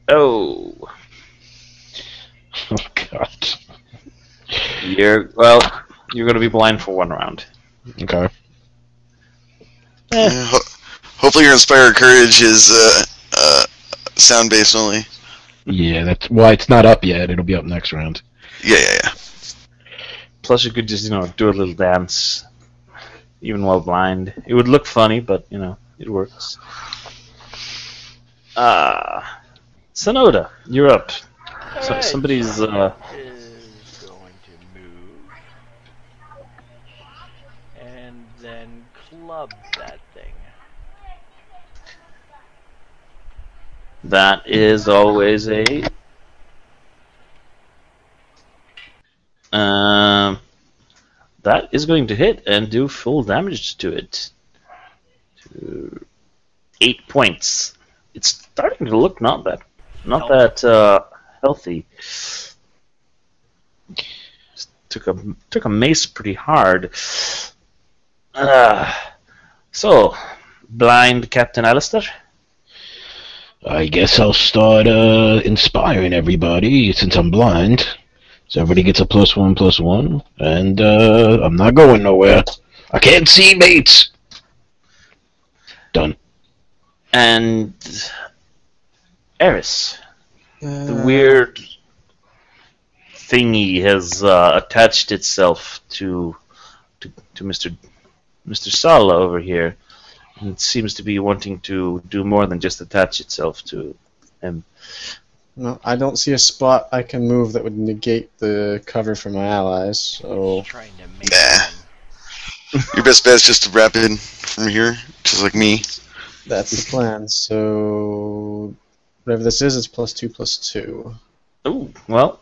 S1: Oh,
S2: Oh, God.
S1: you're going to be blind for 1 round.
S2: Okay.
S4: Hopefully your Inspire Courage is sound-based only.
S2: Yeah, that's why it's not up yet. It'll be up next round.
S4: Yeah.
S1: Plus, you could just do a little dance, even while blind. It would look funny, but it works. Sonoda, you're up. So,
S3: Alright,
S1: somebody's
S3: is going to move and then club that thing.
S1: That is always a... that is going to hit and do full damage to it. 8 points. It's starting to look not that healthy. Took a mace pretty hard. So, blind Captain Alistair?
S2: I guess I'll start inspiring everybody since I'm blind. So everybody gets a +1/+1, and I'm not going nowhere. I can't see, mates. Done.
S1: And Eris, the weird thingy has attached itself to Mr. Sala over here, and it seems to be wanting to do more than just attach itself to him.
S7: No, I don't see a spot I can move that would negate the cover for my allies. So
S3: He's trying to make
S4: Nah. Your best bet is just to wrap in from here, just like me.
S7: that's the plan. So whatever this is, it's +2/+2.
S1: Oh, well.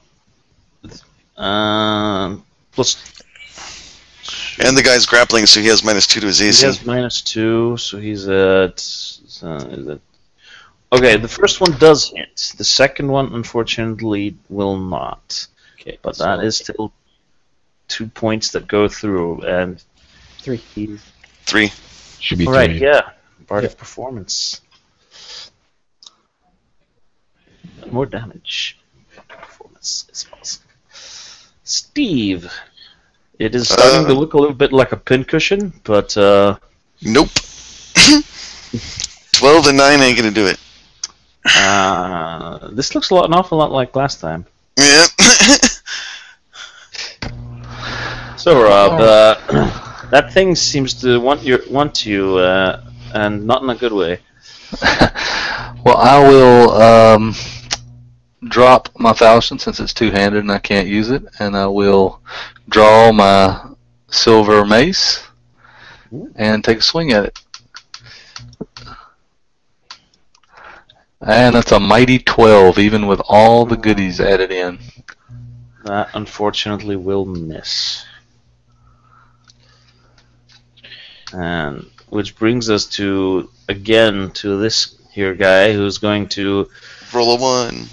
S1: Plus.
S4: And the guy's grappling, so he has -2 to his AC.
S1: He has -2, so he's at. Okay, the first one does hit. The second one, unfortunately, will not.
S7: Okay,
S1: But
S7: so
S1: that is still 2 points that go through, and
S7: 3.
S4: 3.
S2: Should be
S1: all right,
S2: 3.
S1: yeah, Bardic
S7: Yep.
S1: performance. More damage. Performance is awesome. Steve, it is starting to look a little bit like a pincushion, but
S4: Nope. 12 and 9 ain't gonna do it.
S1: this looks an awful lot like last time.
S4: Yeah.
S1: So, Rob, that thing seems to want you, and not in a good way.
S5: Well, I will drop my falchion since it's two-handed and I can't use it, and I will draw my silver mace and take a swing at it. And that's a mighty 12, even with all the goodies added in.
S1: That unfortunately will miss. And which brings us to this here guy who's going to
S4: Roll a 1.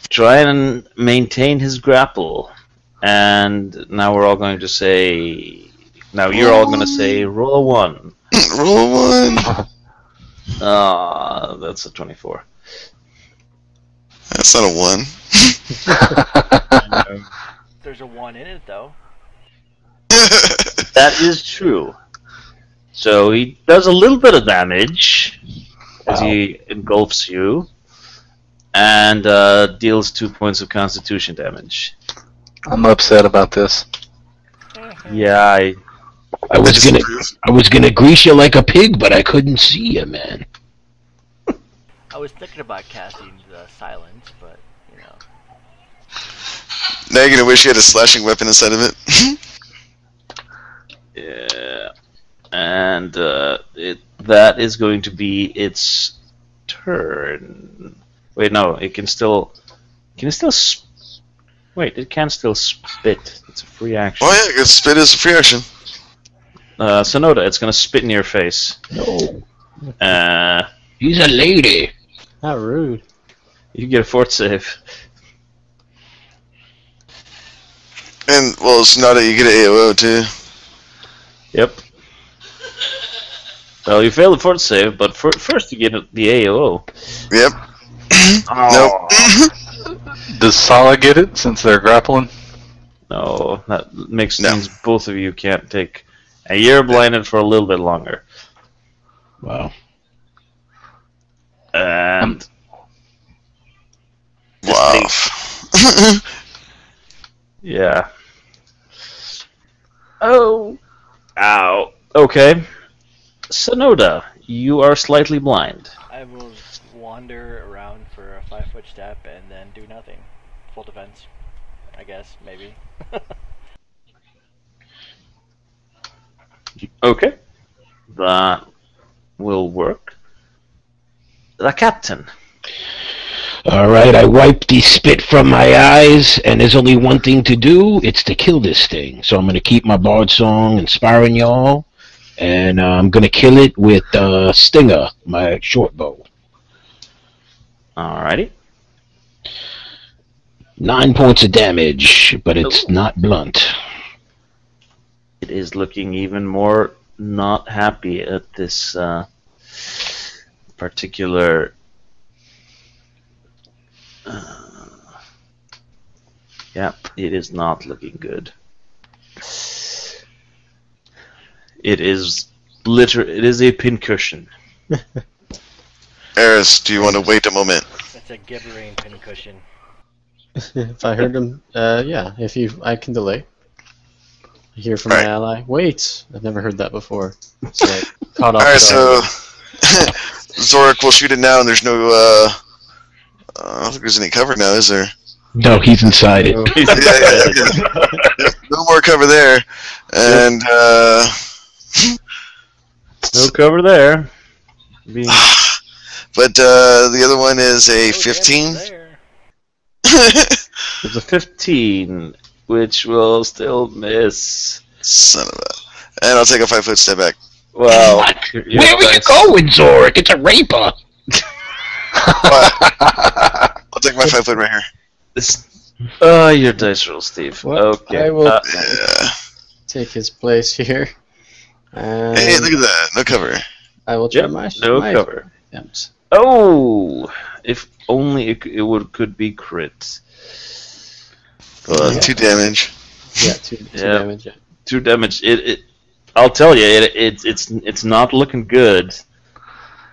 S1: try and maintain his grapple. And now we're all going to say. Now you're all going to say roll a 1.
S4: Roll a 1.
S1: That's a 24.
S4: That's not a 1.
S3: There's a 1 in it, though.
S1: That is true. So he does a little bit of damage as he engulfs you, and deals 2 points of Constitution damage.
S5: I'm upset about this.
S1: Yeah,
S2: I was gonna grease you like a pig, but I couldn't see you, man.
S3: I was thinking about casting the silence, but you know.
S4: Now you're gonna wish you had a slashing weapon instead of it.
S1: yeah, and that is going to be its turn. Wait, no, it can still. Wait, it can still spit. It's a free action.
S4: Oh yeah, 'cause spit is a free action.
S1: Sonoda, it's gonna spit in your face.
S2: No,
S1: Uh,
S2: he's a lady.
S7: How rude.
S1: you can get a fort save.
S4: And well, it's not that you get an AOO too.
S1: Yep. Well, you failed the fort save, but first you get the AOO.
S4: Yep.
S1: Oh.
S5: Does Sala get it since they're grappling?
S1: No, that means
S4: No.
S1: both of you can't take. And you're blinded for a little bit longer.
S2: Wow.
S1: And
S4: Wow.
S1: yeah. Oh. Ow. Okay. Sonoda, you are slightly blind.
S3: I will wander around for a 5-foot step and then do nothing. Full defense, I guess, maybe.
S1: Okay. That will work. The captain.
S2: All right, I wiped the spit from my eyes, and there's only one thing to do. It's to kill this thing. So I'm going to keep my bard song inspiring y'all, and I'm going to kill it with Stinger, my short bow.
S1: Alrighty.
S2: 9 points of damage, but it's not blunt.
S1: It is looking even more not happy at this particular. Yep, it is not looking good. It is it is a pincushion.
S4: Eris, do you want to wait a moment?
S3: That's a gibbering pincushion.
S7: If I heard him, yeah. I can delay. I hear from my
S4: Alright.
S7: ally. Wait, I've never heard that before. So I caught off.
S4: Alright,
S7: guard.
S4: so Zorak will shoot it now, and there's no. I don't think there's any cover now, is there?
S2: No, he's inside it.
S4: Yeah. No more cover there, and
S1: No cover there. Being...
S4: but the other one is a
S3: Oh,
S4: 15.
S3: damn, there.
S1: It's a 15, which will still miss.
S4: Son of a. And I'll take a 5-foot step back.
S1: Well,
S2: What?
S1: your
S2: Where were you
S1: dice-
S2: going, Zorak? It's a raper.
S4: I'll take my 5-foot right here.
S1: Your dice roll, Steve.
S7: Well,
S1: Okay.
S7: I will
S4: Yeah.
S7: take his place here. And
S4: Hey, look at that. No cover.
S7: I will try
S1: Yep,
S7: my
S1: no
S7: my
S1: cover.
S7: attempts.
S1: Oh, if only could be crit. But
S7: Yeah.
S4: 2 damage.
S7: Yeah, two
S1: Yeah.
S7: damage. Yeah.
S1: 2 damage. I'll tell you, it's not looking good.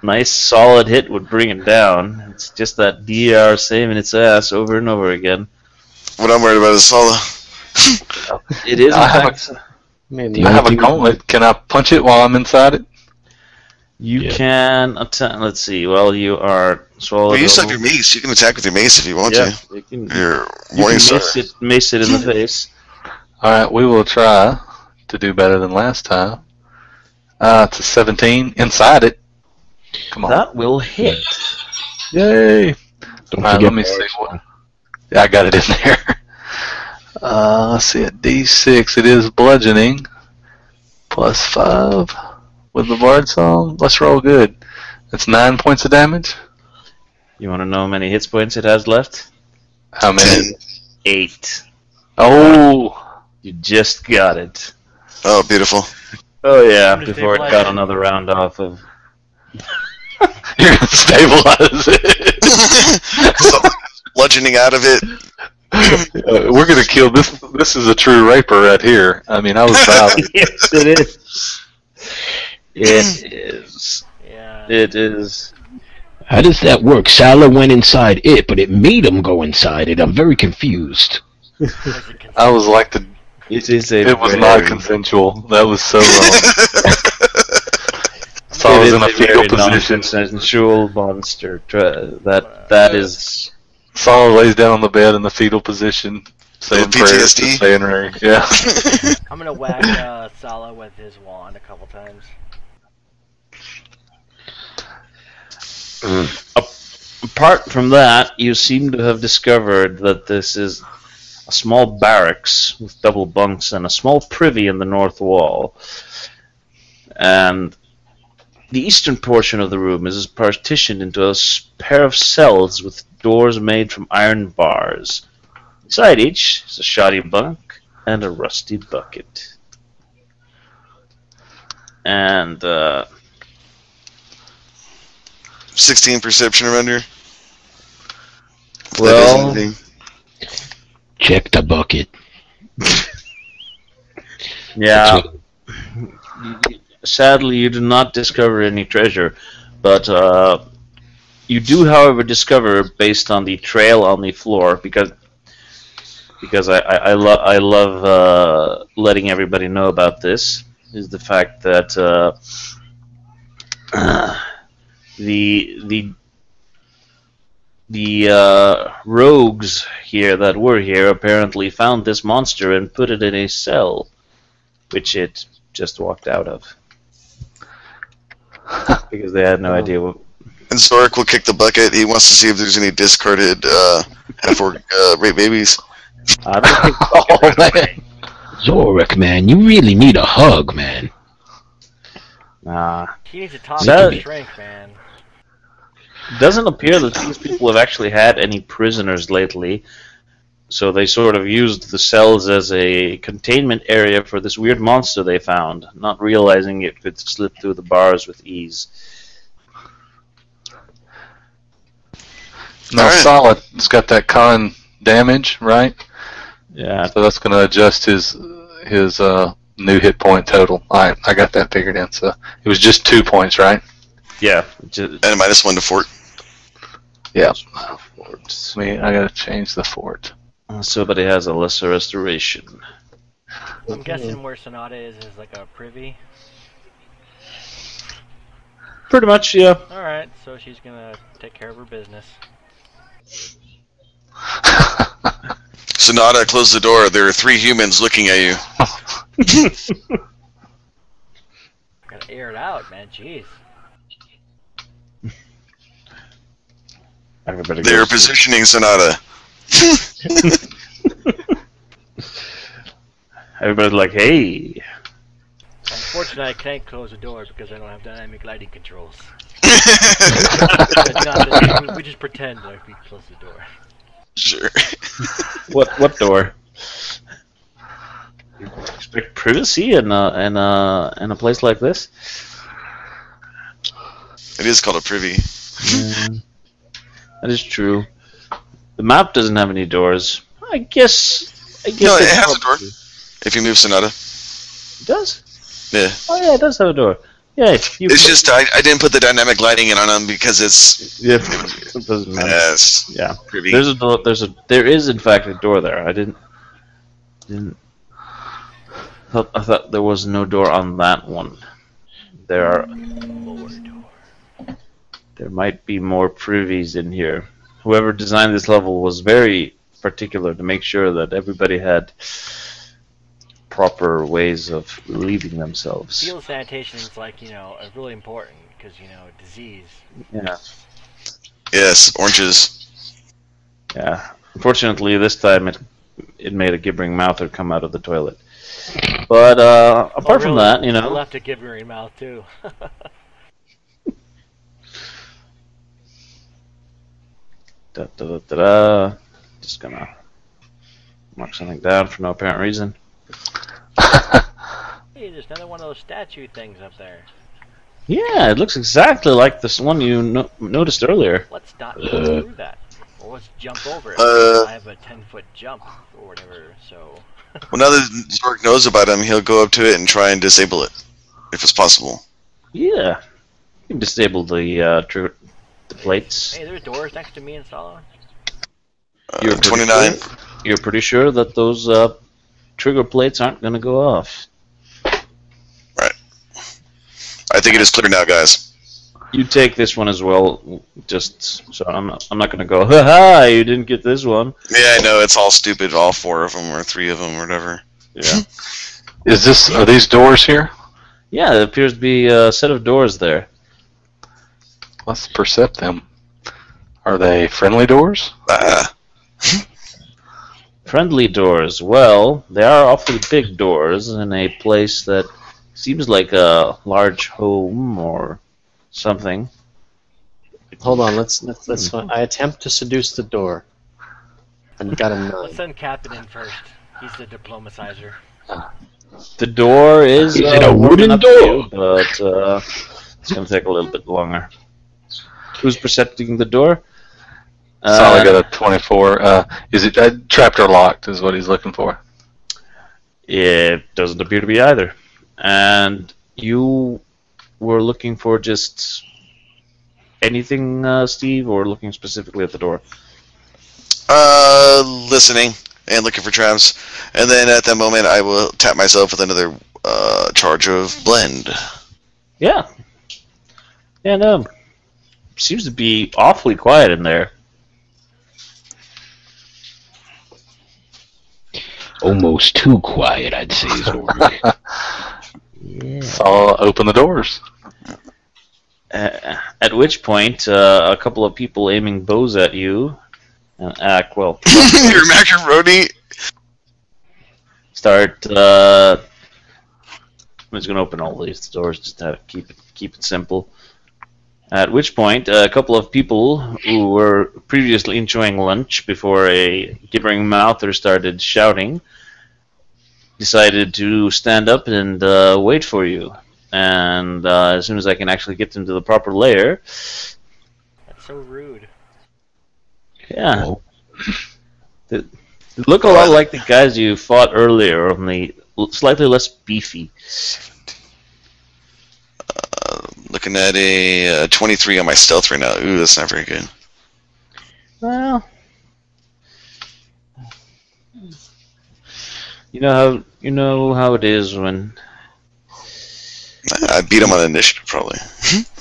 S1: Nice solid hit would bring it down. It's just that DR saving its ass over and over again.
S4: What I'm worried about is Sala.
S1: It is. In
S5: I have
S1: fact,
S2: The
S5: I have a
S2: only thing-
S5: gauntlet. Can I punch it while I'm inside it?
S1: you
S2: Yeah.
S1: can attack. Let's see. Well, you are swallowed.
S4: Well, you still have
S1: over-
S4: your mace. You can attack with your mace if you want
S1: Yeah,
S4: to.
S1: you can.
S4: Your
S1: You
S4: Morning
S1: can
S4: Star.
S1: mace it in the face.
S5: Alright, we will try to do better than last time. It's a 17. Inside it. Come on.
S1: That will hit.
S5: Yay!
S2: Don't
S5: Alright,
S2: forget
S5: let me see what. Yeah, I got it in there. Let's see, at D6 it is bludgeoning. Plus 5 with the Bard Song. Let's roll good. That's 9 points of damage.
S1: You want to know how many hit points it has left?
S5: How many?
S1: 8.
S5: Oh!
S1: You just got it.
S4: Oh, beautiful.
S1: Oh yeah,
S3: I'm just
S1: before it got
S3: stabilizing.
S1: another round off of.
S5: You're gonna stabilize it.
S4: So, bludgeoning out of it.
S5: We're gonna kill this. This is a true raper right here. I mean, I was violent.
S1: Yes, it is. It is.
S3: Yeah.
S1: It is.
S2: How does that work? Salah went inside it, but it made him go inside it. I'm very confused.
S3: Was it
S5: I was like the.
S1: It is a.
S5: It was
S1: very,
S5: not consensual. That was so wrong. So I
S1: it
S5: was
S1: is
S5: in a
S1: a
S5: fetal
S1: very
S5: position.
S1: non-consensual monster. That is.
S5: Saul lays down on the bed in the fetal position, saying
S4: Little
S5: prayers to
S4: PTSD?
S5: Sayonara. Yeah.
S3: I'm gonna whack Sala with his wand a couple times.
S1: Apart from that, you seem to have discovered that this is a small barracks with double bunks and a small privy in the north wall. And the eastern portion of the room is partitioned into a pair of cells with doors made from iron bars. Inside each is a shoddy bunk and a rusty bucket. And
S4: 16 perception or under. If that
S1: well,
S4: does anything.
S2: Check the bucket.
S1: yeah.
S2: That's what-
S1: Sadly, you do not discover any treasure, but you do, however, discover, based on the trail on the floor, because I love letting everybody know about this, is the fact that the rogues here that were here apparently found this monster and put it in a cell, which it just walked out of. Because they had no idea what.
S4: And Zorak will kick the bucket. He wants to see if there's any discarded half-orc rape babies.
S1: I don't think.
S5: Oh man.
S2: Zorak, man, you really need a hug, man.
S1: Nah.
S3: He needs to top
S1: That-
S3: his strength, man.
S1: It doesn't appear that these people have actually had any prisoners lately, so they sort of used the cells as a containment area for this weird monster they found, not realizing it could slip through the bars with ease.
S5: No,
S4: Alright.
S5: solid. It's got that con damage, right?
S1: Yeah.
S5: So that's going to adjust his new hit point total. Alright, I got that figured in. So it was just 2 points, right?
S1: Yeah. Just,
S4: And a -1 to fort.
S5: Yep.
S1: Fort.
S5: I gotta change the fort.
S1: Somebody has a lesser restoration.
S3: I'm guessing where Sonata is like a privy.
S1: Pretty much, yeah.
S3: Alright, so she's gonna take care of her business.
S4: Sonata, close the door. There are 3 humans looking at you.
S3: Gotta air it out, man. Jeez.
S1: Everybody
S4: They're
S1: goes to-
S4: positioning Sonata.
S1: Everybody's like, hey.
S3: Unfortunately, I can't close the door because I don't have dynamic lighting controls. We just pretend like we close the door.
S4: Sure.
S1: What door? You expect privacy in a place like this?
S4: It is called a privy.
S1: Yeah, that is true. The map doesn't have any doors. I guess.
S4: No, it
S1: it's
S4: has a door.
S1: probably-
S4: If you move Sonata.
S1: It does?
S4: Yeah.
S1: Oh yeah, it does have a door. Yeah, you
S4: It's just I didn't put the dynamic lighting in on them because it's
S1: yeah, it doesn't matter.
S4: yes,
S1: Yeah.
S4: privy.
S1: There is in fact a door there. I thought there was no door on that one. There might be more privies in here. Whoever designed this level was very particular to make sure that everybody had proper ways of relieving themselves.
S3: Field sanitation is like, really important because, disease.
S1: Yeah.
S4: Yes, oranges.
S1: Yeah. Unfortunately, this time it made a gibbering mouther come out of the toilet. But apart from that,
S3: I left a gibbering mouth too.
S1: Just gonna mark something down for no apparent reason.
S3: Hey, there's another one of those statue things up there.
S1: Yeah, it looks exactly like this one you noticed earlier.
S3: Let's not go through that. Or let's jump over it. I have a 10-foot jump or whatever, so...
S4: Well, now that Zork knows about him, he'll go up to it and try and disable it, if it's possible.
S1: Yeah, you can disable the plates.
S3: Hey, there's doors next to me and Solomon.
S1: You're pretty
S4: 29.
S1: sure- You're pretty sure that those trigger plates aren't going to go off.
S4: Right. I think it is clear now, guys.
S1: You take this one as well, just so I'm not going to go, ha, you didn't get this one.
S4: Yeah, I know, it's all stupid, all 4 of them, or 3 of them, or whatever.
S1: Yeah.
S5: Are these doors here?
S1: Yeah, there appears to be a set of doors there.
S5: Let's percept them. Are they friendly doors?
S1: Friendly doors. Well, they are awfully big doors in a place that seems like a large home or something.
S7: Hold on, let's find. I attempt to seduce the door. And got a 9.
S3: Let's send Captain in first. He's the diplomatizer.
S1: The door is
S2: Is it a
S1: warming
S2: wooden
S1: up to
S2: door?
S1: you, but it's going to take a little bit longer. Who's percepting the door?
S5: Solid got a 24. Is it trapped or locked? Is what he's looking for.
S1: It doesn't appear to be either. And you were looking for just anything, Steve, or looking specifically at the door?
S4: Listening and looking for traps. And then at that moment, I will tap myself with another charge of blend.
S1: Yeah. Yeah, no. Seems to be awfully quiet in there.
S2: Almost too quiet, I'd say. Zork.
S1: Yeah.
S5: So I'll open the doors.
S1: At which point, a couple of people aiming bows at you act well.
S4: Your macaroni.
S1: Start. I'm just gonna open all these doors just to keep it simple. At which point, a couple of people who were previously enjoying lunch before a gibbering mouther started shouting decided to stand up and wait for you. And as soon as I can actually get them to the proper layer,
S3: That's so rude.
S1: yeah,
S2: Oh.
S1: they look a lot like the guys you fought earlier, only slightly less beefy.
S4: Looking at a 23 on my stealth right now. Ooh, that's not very good.
S1: Well, you know how it is when.
S4: I beat him on initiative, probably.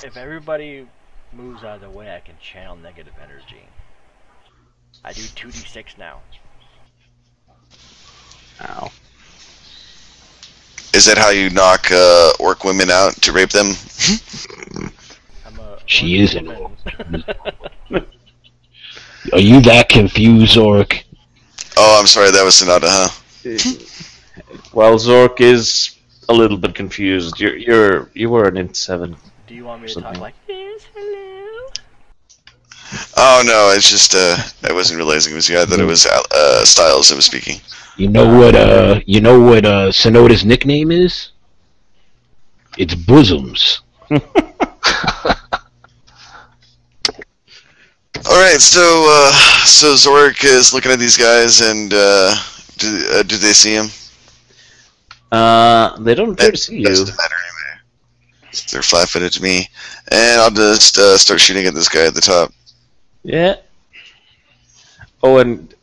S3: If everybody moves out of the way, I can channel negative energy. I do 2d6 now.
S1: Ow.
S4: Is that how you knock orc women out to rape them?
S3: I'm a
S2: She
S3: orc
S2: is an
S3: woman.
S2: Are you that confused, Orc?
S4: Oh, I'm sorry, that was Sonata, huh?
S1: Well, Zork is a little bit confused. You were an int 7.
S3: Do you want me to
S1: Something.
S3: talk like this? Hello?
S4: Oh no, it's just I wasn't realizing it was you. I thought it was Styles that was speaking.
S2: You know what Sonoda's nickname is? It's Bosoms.
S4: All right, so Zork is looking at these guys, and do they see him?
S1: They don't appear to see you.
S4: Doesn't matter anyway. They're flat-footed to me, and I'll just start shooting at this guy at the top.
S1: Yeah. Oh, and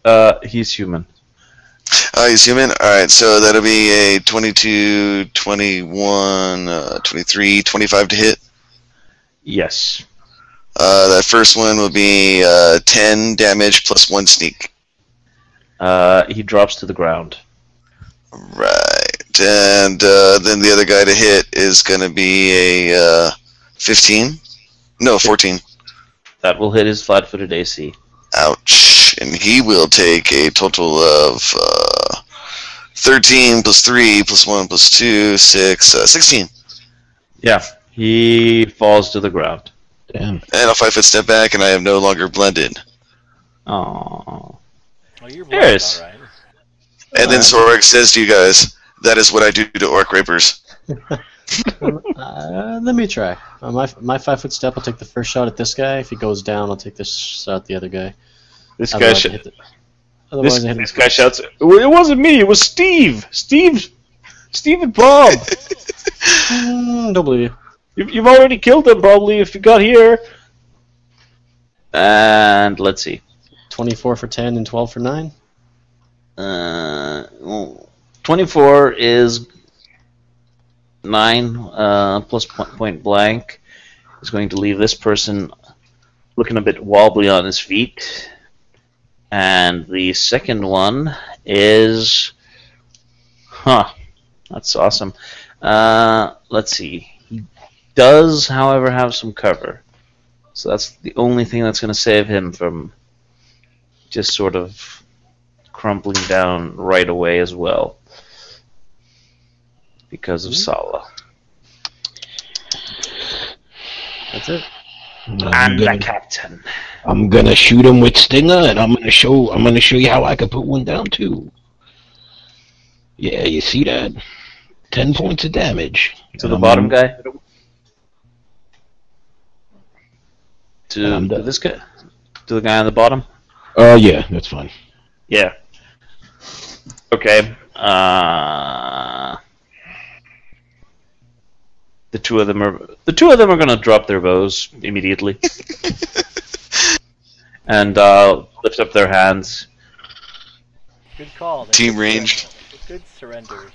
S1: he's human.
S4: Oh, he's human? Alright, so that'll be a 22, 21, 23, 25 to hit.
S1: Yes.
S4: That first one will be 10 damage plus 1 sneak.
S1: He drops to the ground.
S4: Right. And then the other guy to hit is going to be a 15? No, 14.
S1: That will hit his flat-footed AC.
S4: Ouch. And he will take a total of 13 plus 3 plus 1 plus 2, 6, 16.
S1: Yeah. He falls to the ground.
S2: Damn.
S4: And I'll 5-foot step back, and I am no longer blended.
S1: Aww.
S3: Oh, you're
S1: Yes.
S3: alright.
S4: And then Sorg says to you guys, that is what I do to orc rapers.
S6: Let me try. My 5-foot step, I'll take the first shot at this guy. If he goes down, I'll take this shot at the other guy.
S1: This guy
S6: Otherwise, I hit the- otherwise I hit him
S1: this guy shouts, "It wasn't me, it was Steve! Steve and Bob!
S6: Don't believe you.
S1: You've already killed them, probably, if you got here." And let's see.
S6: 24 for 10 and 12 for 9.
S1: 24 is 9 plus point blank. Is going to leave this person looking a bit wobbly on his feet. And the second one is... That's awesome. Let's see. He does, however, have some cover. So that's the only thing that's going to save him from just sort of crumpling down right away as well. Because of Sala.
S6: That's it.
S1: I'm the captain.
S2: I'm gonna shoot him with Stinger, and I'm gonna show you how I can put one down too. Yeah, you see that? 10 points of damage.
S1: To the bottom guy? To this guy? To the guy on the bottom?
S2: Oh yeah, that's fine.
S1: Yeah. Okay. The two of them are gonna drop their bows immediately. And lift up their hands.
S3: Good call. They're
S4: Team
S3: good
S4: ranged.
S3: surrenders. Good surrenders.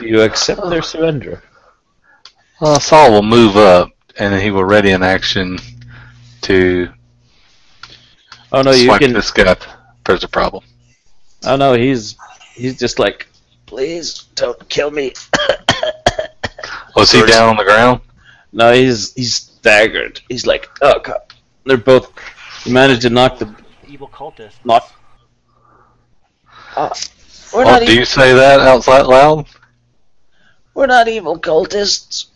S1: Do you accept their surrender?
S5: Saul will move up, and he will ready an action to
S1: Oh no, you
S5: swipe
S1: can.
S5: this guy if there's a problem.
S1: Oh no, he's just like, please don't kill me.
S5: Was he down on the ground?
S1: No, he's staggered. He's like, oh god. They're both. He managed to knock the
S3: Evil cultist.
S1: knock. We're
S5: Oh,
S1: not
S5: do you say that out loud?
S1: We're not evil cultists.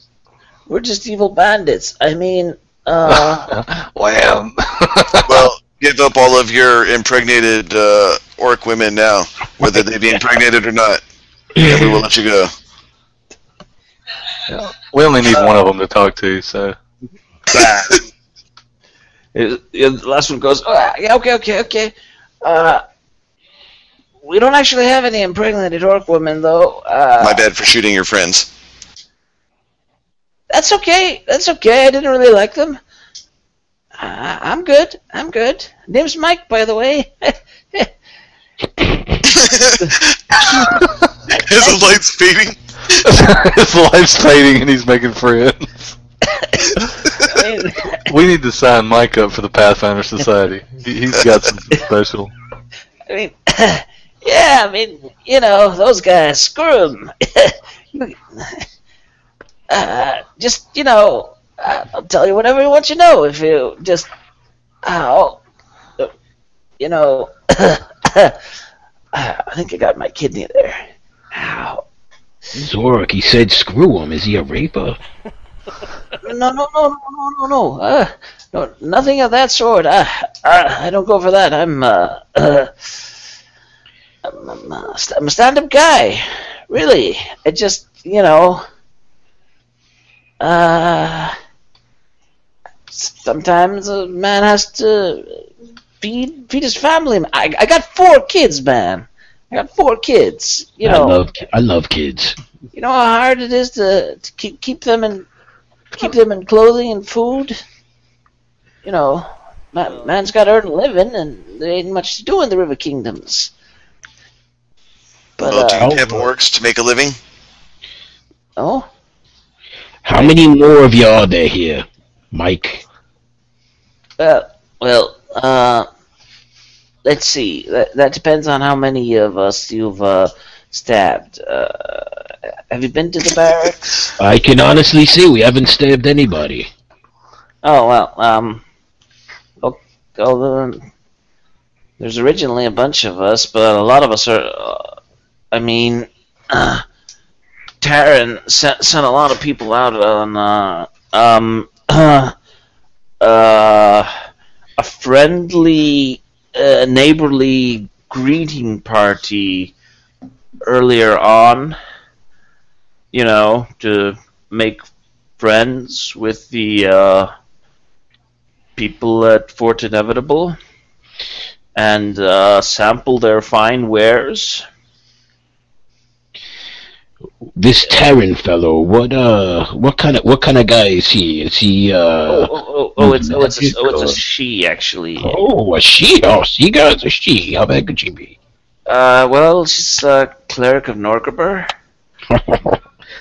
S1: We're just evil bandits. I mean,
S5: Wham!
S4: Well, give up all of your impregnated orc women now, whether they be impregnated or not, and we will let you go.
S5: We only need one of them to talk to, so.
S1: The last one goes, oh, yeah, okay. We don't actually have any impregnated orc women, though.
S4: My bad for shooting your friends.
S1: That's okay. I didn't really like them. I'm good. I'm good. Name's Mike, by the way.
S4: Is the lights fading?
S5: His life's fading and he's making friends. We need to sign Mike up for the Pathfinder Society. He's got something special.
S1: I mean, yeah, I mean, you know, those guys, screw them. Just, you know, I'll tell you whatever you want you know if you just, you know, I think I got my kidney there. Ow.
S2: Zorak, he said screw him. Is he a raper?
S1: No, nothing of that sort. I don't go for that. I'm a stand-up guy. Really. I just, you know, sometimes a man has to feed his family. I got 4 kids, man. I got 4 kids. You know,
S2: I love kids.
S1: You know how hard it is to keep them in clothing and food. You know, man's got to earn a living, and there ain't much to do in the River Kingdoms. But
S4: well, do you have orcs to make a living?
S1: Oh.
S2: How many more of you are there here, Mike?
S1: Well, let's see. That depends on how many of us you've stabbed. Have you been to the barracks?
S2: I can honestly say we haven't stabbed anybody.
S1: Oh, well, there's originally a bunch of us, but a lot of us are, Taryn sent a lot of people out on, a friendly, neighborly greeting party earlier on, you know, to make friends with the people at Fort Inevitable and sample their fine wares.
S2: This Terran fellow, what kind of guy is he? Is he
S1: It's a she, actually.
S2: Oh, a she. Oh, she guy's a she. How bad could she be?
S1: Well, she's a cleric of Norgaber.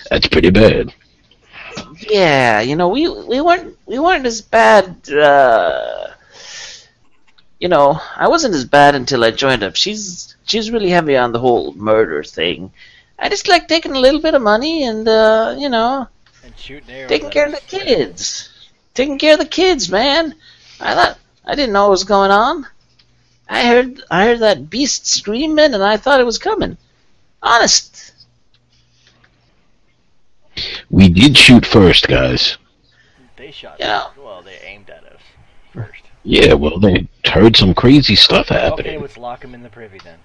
S2: That's pretty bad.
S1: Yeah, you know, we weren't as bad. You know, I wasn't as bad until I joined up. She's really heavy on the whole murder thing. I just like taking a little bit of money and you know,
S3: and shooting
S1: taking care of the kids. Taking care of the kids, man. I didn't know what was going on. I heard that beast screaming, and I thought it was coming. Honest.
S2: We did shoot first, guys.
S3: They shot.
S1: Yeah.
S3: Well, they aimed at us first.
S2: Yeah, well, they heard some crazy stuff happening.
S3: Okay, let's lock them in the privy then.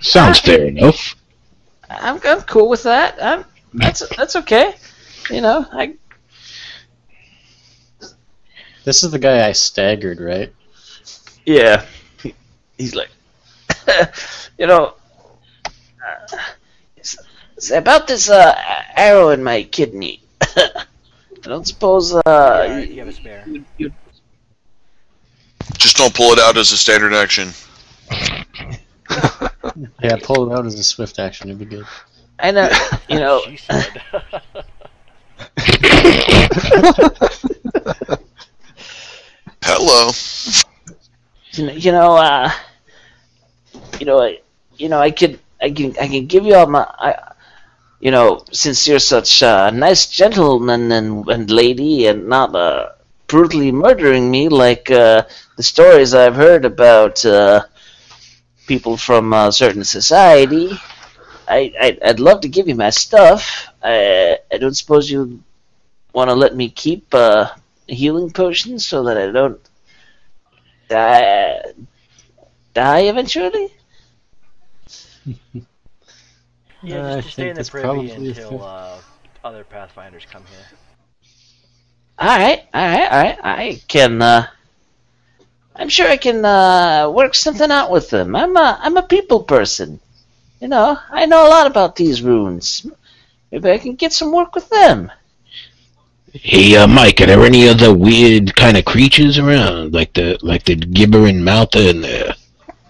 S2: Sounds fair enough.
S1: I'm cool with that. That's okay. You know,
S6: This is the guy I staggered, right?
S1: Yeah. He's like, you know, it's about this arrow in my kidney. I don't suppose
S3: You have a spare.
S4: Just don't pull it out as a standard action.
S6: Yeah, pull it out as a swift action. It'd be good.
S1: I know, you know.
S3: She said.
S4: Hello.
S1: I can give you all my, you know, since you're such a nice gentleman and lady and not brutally murdering me like the stories I've heard about people from a certain society. I'd love to give you my stuff. I don't suppose you want to let me keep a healing potion so that I don't die eventually?
S3: Yeah, just stay in the
S6: that's
S3: privy
S6: probably
S3: until other Pathfinders come here.
S1: Alright. I can, I'm sure I can, work something out with them. I'm a people person. You know, I know a lot about these runes. Maybe I can get some work with them.
S2: Hey, Mike, are there any other weird kind of creatures around, like the gibbering mouther in there?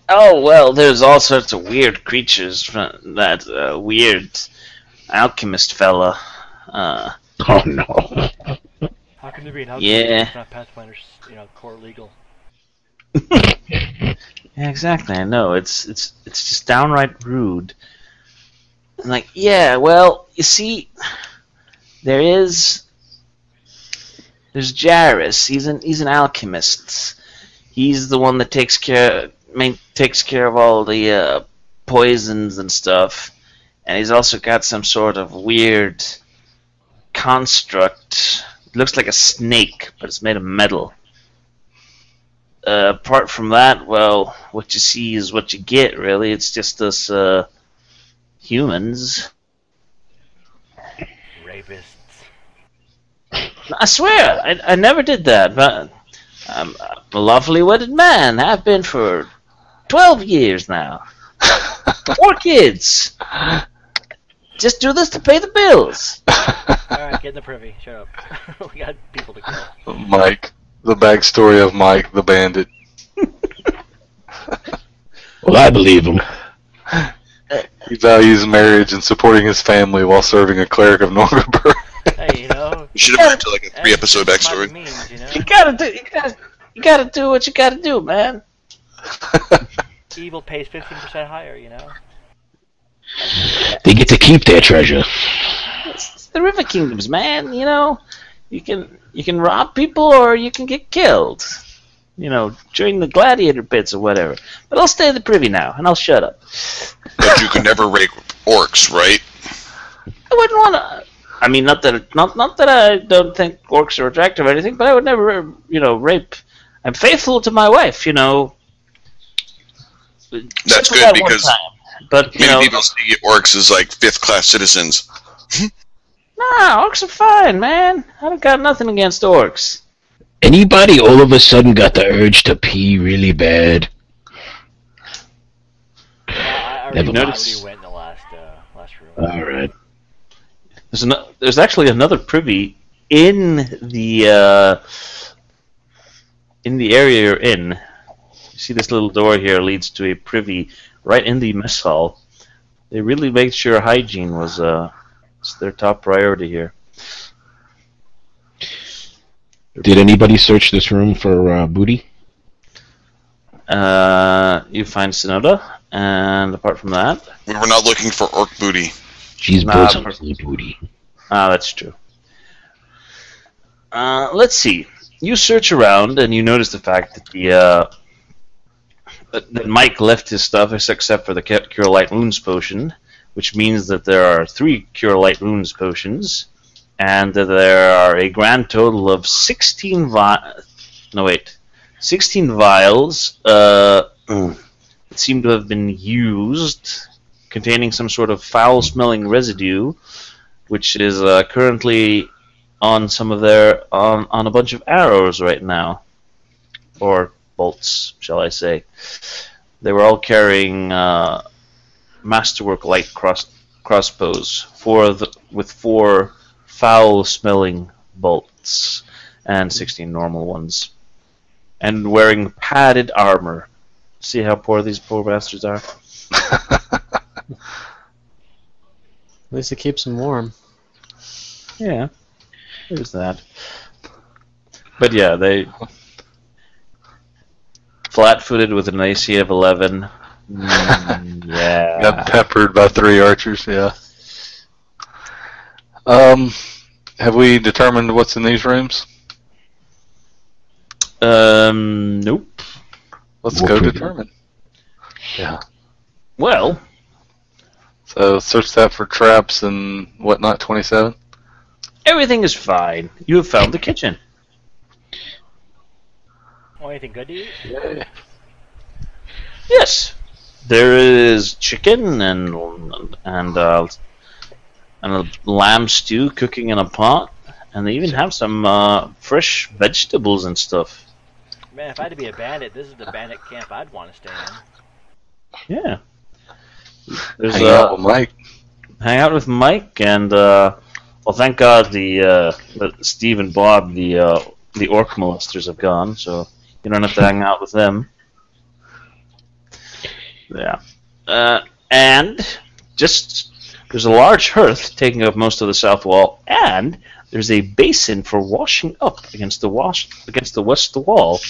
S1: Oh, well, there's all sorts of weird creatures from that weird alchemist fella.
S2: Oh no.
S3: How can there be an
S1: Yeah.
S3: It's not Pathfinder's, core legal.
S1: Yeah, exactly. I know. It's just downright rude. And like, yeah, well, you see, there's Jairus. He's an alchemist. He's the one that takes care of all the poisons and stuff. And he's also got some sort of weird construct. It looks like a snake, but it's made of metal. Apart from that, well, what you see is what you get, really. It's just us humans.
S3: Rapists.
S1: I swear, I never did that, but I'm a lovely wedded man. I've been for 12 years now. 4 kids. Just do this to pay the bills.
S3: Alright, get in the privy. Shut up. We got people to kill.
S5: Mike, the backstory of Mike the bandit.
S2: Well, I believe him.
S5: He values marriage and supporting his family while serving a cleric of Norgaber.
S3: Hey,
S4: You should have went to like a 3-episode
S3: that's what
S4: backstory.
S3: it means,
S1: You gotta do what you gotta do, man.
S3: Evil pays 15% higher,
S2: They get to keep their treasure.
S1: It's the River Kingdoms, man. You can rob people or you can get killed. During the gladiator bits or whatever. But I'll stay in the privy now, and I'll shut up.
S4: But you could never rape orcs, right?
S1: I wouldn't want to. I mean, not that I don't think orcs are attractive or anything, but I would never, rape. I'm faithful to my wife,
S4: That's
S1: Except for
S4: good
S1: that one
S4: because
S1: time. But
S4: many people see orcs as like 5th-class citizens.
S1: nah, orcs are fine, man. I don't got nothing against orcs.
S2: Anybody all of a sudden got the urge to pee really bad?
S3: I
S2: Never
S3: already
S2: mind.
S3: went in the last room.
S2: All right.
S1: There's actually another privy in the area you're in. You see this little door here leads to a privy right in the mess hall. They really made sure hygiene was their top priority here.
S2: Did anybody search this room for booty?
S1: You find Sonoda, and apart from that,
S4: We were not looking for orc booty.
S2: She's
S1: Nah,
S2: bosom booty.
S1: that's true. Let's see. You search around, and you notice the fact that that Mike left his stuff except for the Cure Light Wounds potion, which means that there are 3 Cure Light Wounds potions, and that there are a grand total of 16 vials that seem to have been used, containing some sort of foul-smelling residue, which is currently on some of on a bunch of arrows right now, or bolts, shall I say. They were all carrying masterwork light crossbows, with 4 foul-smelling bolts and 16 normal ones, and wearing padded armor. See how poor these poor bastards are?
S7: At least it keeps them warm.
S1: Yeah, there's that. But yeah, they flat-footed with an AC of 11. Yeah.
S5: Got peppered by 3 archers, yeah. Have we determined what's in these rooms?
S1: Nope.
S5: Let's
S2: More
S5: go
S2: privy.
S5: determine. Yeah.
S1: Well,
S5: So search that for traps and whatnot, 27.
S1: everything is fine. You have found the kitchen.
S3: Oh, anything good to eat?
S1: Yes, there is chicken and a lamb stew cooking in a pot, and they even have some fresh vegetables and stuff.
S3: Man, if I had to be a bandit, this is the bandit camp I'd want to stay in.
S1: Yeah. There's
S5: Hang out with Mike.
S1: hang out with Mike and Well, thank God that Steve and Bob, the orc molesters, have gone, so you don't have to hang out with them. Yeah. And there's a large hearth taking up most of the south wall, and there's a basin for washing up against the west wall.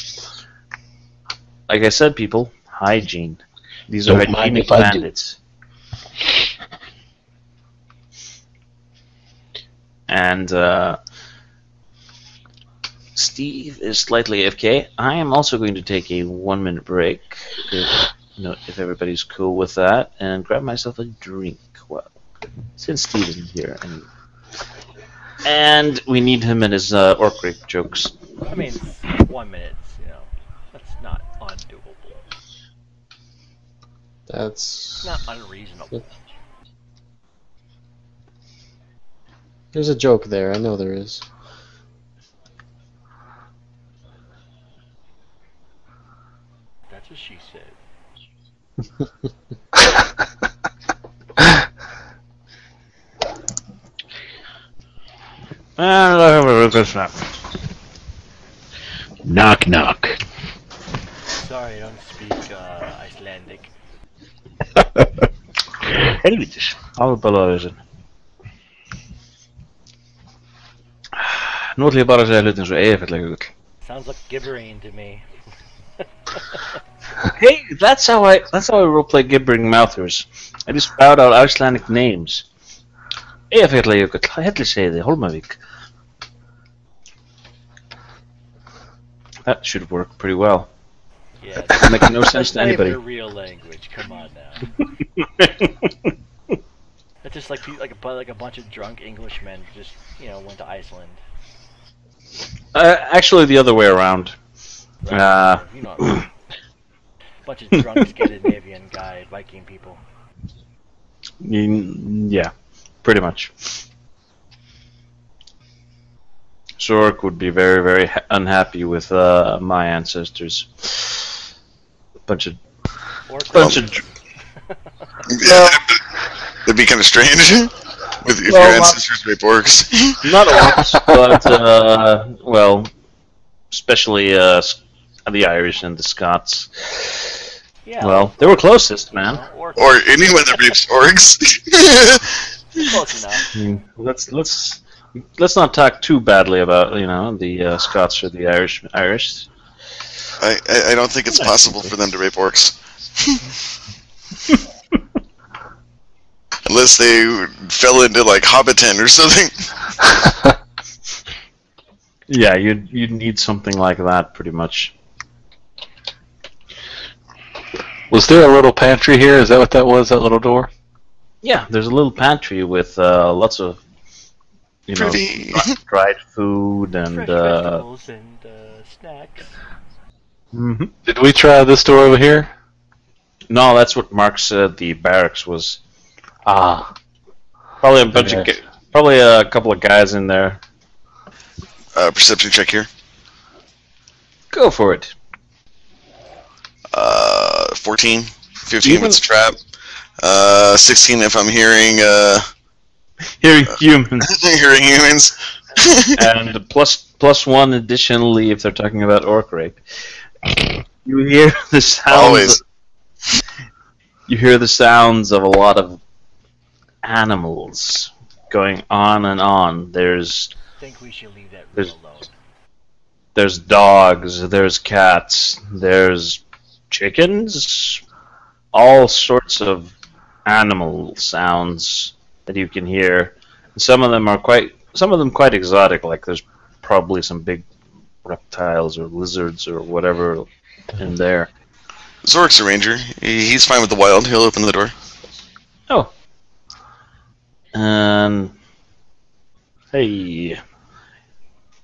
S1: Like I said, people, hygiene. These are
S2: Don't mind
S1: hygienic
S2: if I do.
S1: bandits. And Steve is slightly AFK. I am also going to take a 1-minute break, if everybody's cool with that, and grab myself a drink. Well, since Steve isn't here, and we need him in his orc rape jokes.
S3: I mean, 1 minute, that's not undoable.
S7: That's...
S3: Not unreasonable.
S7: There's a joke there, I know there is.
S3: That's what she said.
S1: And I have a real good snap.
S2: Knock, knock.
S3: Sorry, I don't speak Icelandic.
S1: Helvitis. Albalauðin. Nú ætlum ég bara að segja hlutin svo Eyjafjallajökull.
S3: Sounds like gibbering to me.
S1: Hey, that's how I roleplay gibbering mouthers. I just spout out Icelandic names. Eyjafjallajökull, Hellisheiði, Hólmavík. That should work pretty well.
S3: Yeah,
S1: It makes no sense to anybody.
S3: Your real language. Come on now. It's just like a bunch of drunk Englishmen just went to Iceland.
S1: Actually, the other way around.
S3: Bunch of drunk Scandinavian Viking people.
S1: Yeah, pretty much. Zork would be very, very unhappy with my ancestors. Bunch of.
S4: Yeah, that'd be kind of strange if your ancestors rape orcs.
S1: Not orcs, but especially the Irish and the Scots.
S3: Yeah.
S1: Well, they were closest, man.
S4: Or anyone that rapes orcs.
S3: Close enough.
S1: Let's not talk too badly about the Scots or the Irish.
S4: I don't think it's possible for them to rape orcs. Unless they fell into like Hobbiton or something.
S1: Yeah, you'd need something like that, pretty much.
S5: Was there a little pantry here? Is that what that was, that little door?
S1: Yeah, there's a little pantry with lots of dried food and
S3: Fresh vegetables and snacks.
S1: Mm-hmm.
S5: Did we try this door over here?
S1: No, that's what Mark said the barracks was.
S5: Ah.
S1: Probably probably a couple of guys in there.
S4: Perception check here.
S1: Go for it.
S4: 14, 15 if it's a trap. 16 if I'm hearing
S1: Hearing humans.
S4: hearing humans.
S1: And plus one additionally if they're talking about orc rape. You hear the sounds.
S4: Always.
S1: You hear the sounds of a lot of animals going on and on.
S3: I think we should leave that room alone.
S1: There's dogs, there's cats, there's chickens, all sorts of animal sounds that you can hear. Some of them quite exotic, like there's probably some big reptiles or lizards or whatever in there.
S4: Zork's a ranger. He's fine with the wild. He'll open the door.
S1: Oh. Hey.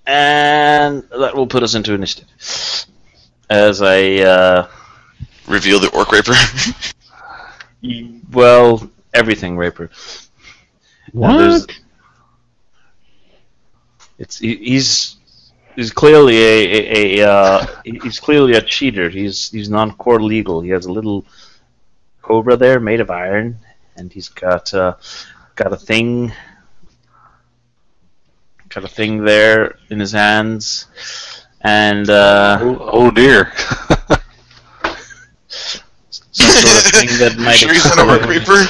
S1: And that will put us into initiative. As I
S4: Reveal the orc raper.
S1: well, everything raper.
S2: What?
S1: He's clearly he's clearly a cheater. He's non-core legal. He has a little cobra there made of iron, and he's got a thing kind of thing there in his hands, and
S5: oh dear.
S1: some sort of thing that might.
S4: Sure he's not a Orc Reaper?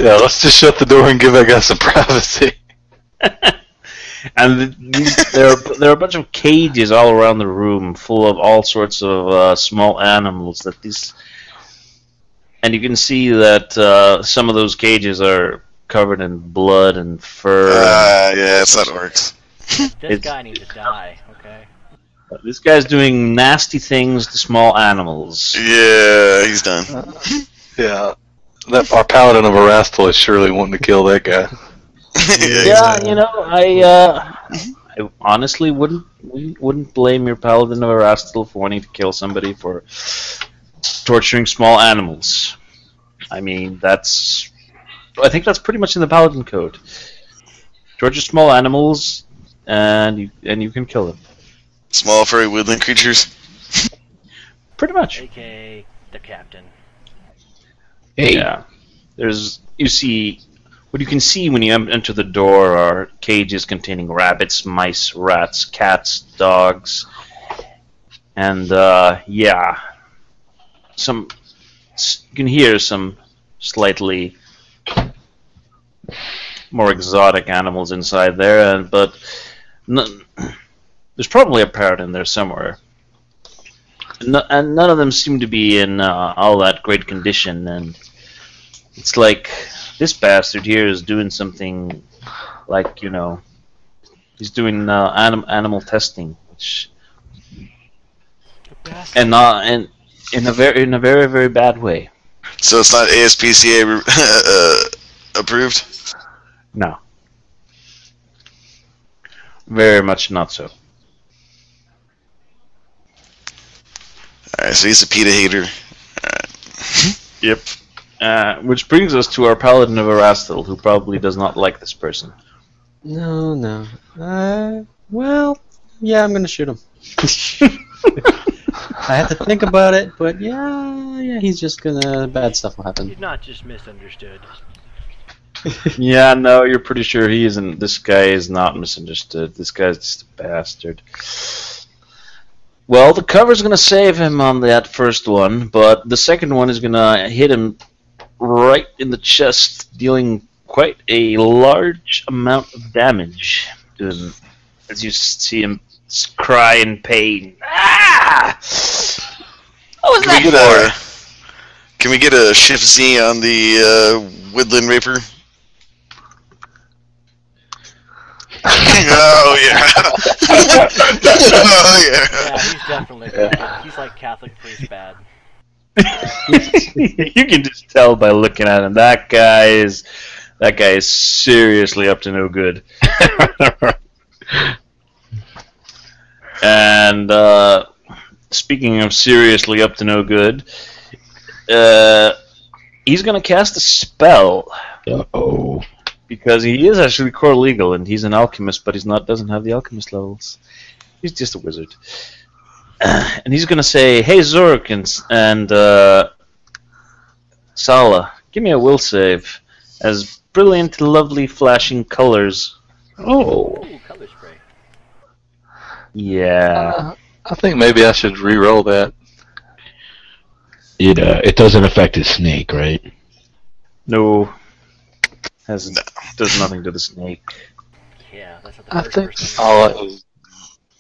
S5: Yeah, let's just shut the door and give that guy some privacy.
S1: And there are a bunch of cages all around the room, full of all sorts of small animals. And you can see that some of those cages are covered in blood and fur.
S4: Yeah, it's not Orcs.
S3: This guy needs to die, okay?
S1: This guy's doing nasty things to small animals.
S4: Yeah, he's done.
S5: Yeah. Our paladin of Erastil is surely wanting to kill that guy.
S1: Yeah, you know, I honestly wouldn't blame your paladin of Erastil for wanting to kill somebody for torturing small animals. I mean, I think that's pretty much in the paladin code. Torture small animals, and you can kill them.
S4: Small furry woodland creatures.
S1: Pretty much.
S3: AKA the captain.
S2: Hey,
S1: Yeah. What you can see when you enter the door are cages containing rabbits, mice, rats, cats, dogs, and yeah, you can hear some slightly more exotic animals inside there, but there's probably a parrot in there somewhere, and none of them seem to be in all that great condition, and it's like this bastard here is doing something like, you know, he's doing animal testing, which and in a very very bad way.
S4: So it's not ASPCA approved?
S1: No, very much not so.
S4: Alright, so he's a PETA hater.
S1: Yep. Which brings us to our paladin of Erastil, who probably does not like this person.
S7: No. Well, yeah, I'm gonna shoot him. I have to think about it, but yeah, he's just gonna... bad stuff will happen.
S3: He's not just misunderstood.
S1: Yeah, no, you're pretty sure he isn't. This guy is not misunderstood. This guy's just a bastard. Well, the cover's gonna save him on that first one, but the second one is gonna hit him right in the chest, dealing quite a large amount of damage to him, as you see him cry in pain. Ah! What was that for?
S4: Can we get a Shift Z on the Woodland Raper? Oh yeah. Oh yeah.
S3: Yeah, he's definitely he's like Catholic priest bad.
S1: You can just tell by looking at him. That guy is seriously up to no good. And speaking of seriously up to no good, he's gonna cast a spell.
S2: uh-oh.
S1: Because he is actually core legal, and he's an alchemist, but doesn't have the alchemist levels. He's just a wizard. And he's gonna say, "Hey Zork and Sala, give me a will save." As brilliant, lovely, flashing colors.
S2: Oh.
S3: Ooh, color spray.
S1: Yeah.
S5: I think maybe I should re-roll that.
S2: It doesn't affect his snake, right?
S1: No. Does nothing to the snake.
S3: Yeah, that's not the
S5: I
S3: first
S5: think
S3: person.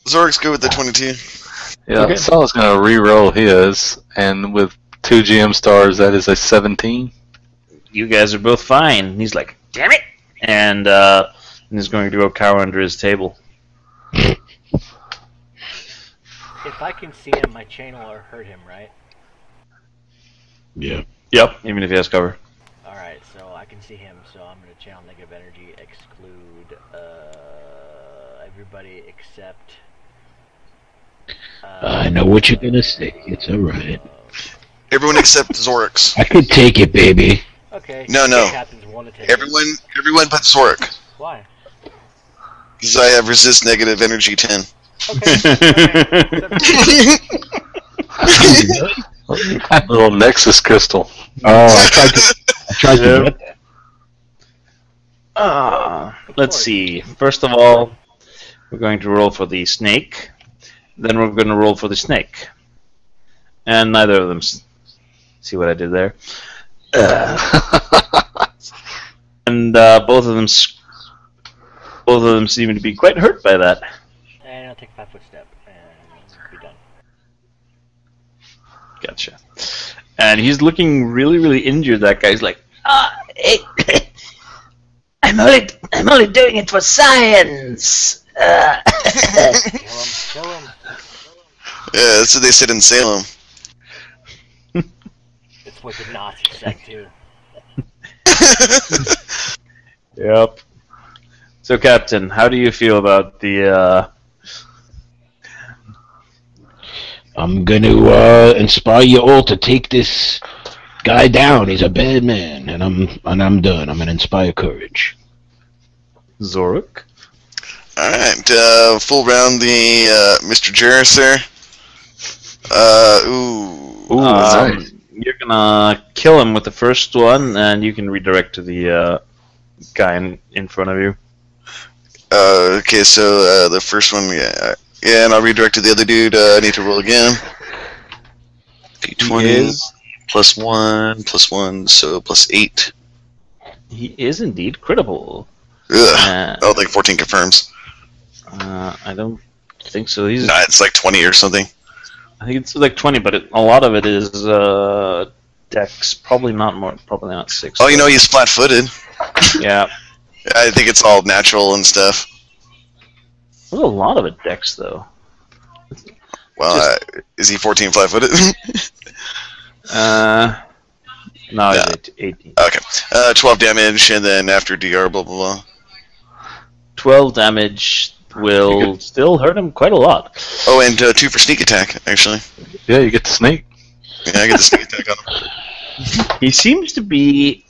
S4: Zork's good with the 22.
S5: Yeah,
S1: Okay.
S5: Sal's going to re-roll his, and with 2 GM stars, that is a 17.
S1: You guys are both fine. And he's like, "Damn it!" And he's going to go cower under his table.
S3: If I can see him, my chain will hurt him, right?
S2: Yeah.
S1: Yep. Even if he has cover.
S3: Alright, so I can see him, so I'm going to channel negative energy, exclude everybody except...
S2: I know what you're gonna say. It's alright.
S4: Everyone except Zork's.
S2: I could take it, baby.
S3: Okay.
S4: No.
S3: the captains want to take it.
S4: Everyone but Zork.
S3: Why?
S4: Because I have resist negative energy 10.
S3: Okay.
S5: Little Nexus crystal.
S2: Oh, I tried to get that.
S1: Let's see. First of all, We're going to roll for the snake. Then we're going to roll for the snake. And neither of them. See what I did there? And both of them seem to be quite hurt by that.
S3: And I'll take a 5-foot step and be done.
S1: Gotcha. And he's looking really, really injured. That guy's like,
S8: hey, I'm only doing it for science.
S3: Kill him.
S4: Yeah, that's what they said in Salem.
S3: It's what the Nazis said too.
S1: Yep. So, Captain, how do you feel about the?
S2: I'm gonna inspire you all to take this guy down. He's a bad man, and I'm done. I'm gonna inspire courage.
S1: Zoruk?
S4: Alright, full round the Mr. Jarrus there.
S5: Nice.
S1: You're gonna kill him with the first one, and you can redirect to the guy in front of you.
S4: Okay, so the first one, yeah, and I'll redirect to the other dude. I need to roll again. D20 +1, so +8.
S1: He is indeed critical.
S4: Ugh. Oh, like 14 confirms.
S1: I don't think so. He's.
S4: Nah, it's like 20 or something.
S1: I think it's like 20, but a lot of it is dex. Probably not 6.
S4: Oh, you know, he's flat-footed.
S1: Yeah.
S4: I think it's all natural and stuff.
S1: There's a lot of it dex, though.
S4: Well, is he 14 flat-footed?
S1: No, he's 18.
S4: Okay. 12 damage, and then after DR, blah, blah, blah.
S1: 12 damage will still hurt him quite a lot.
S4: Oh, and 2 for sneak attack, actually.
S5: Yeah, you get the snake.
S4: Yeah, I get the sneak attack on him.
S1: He seems to be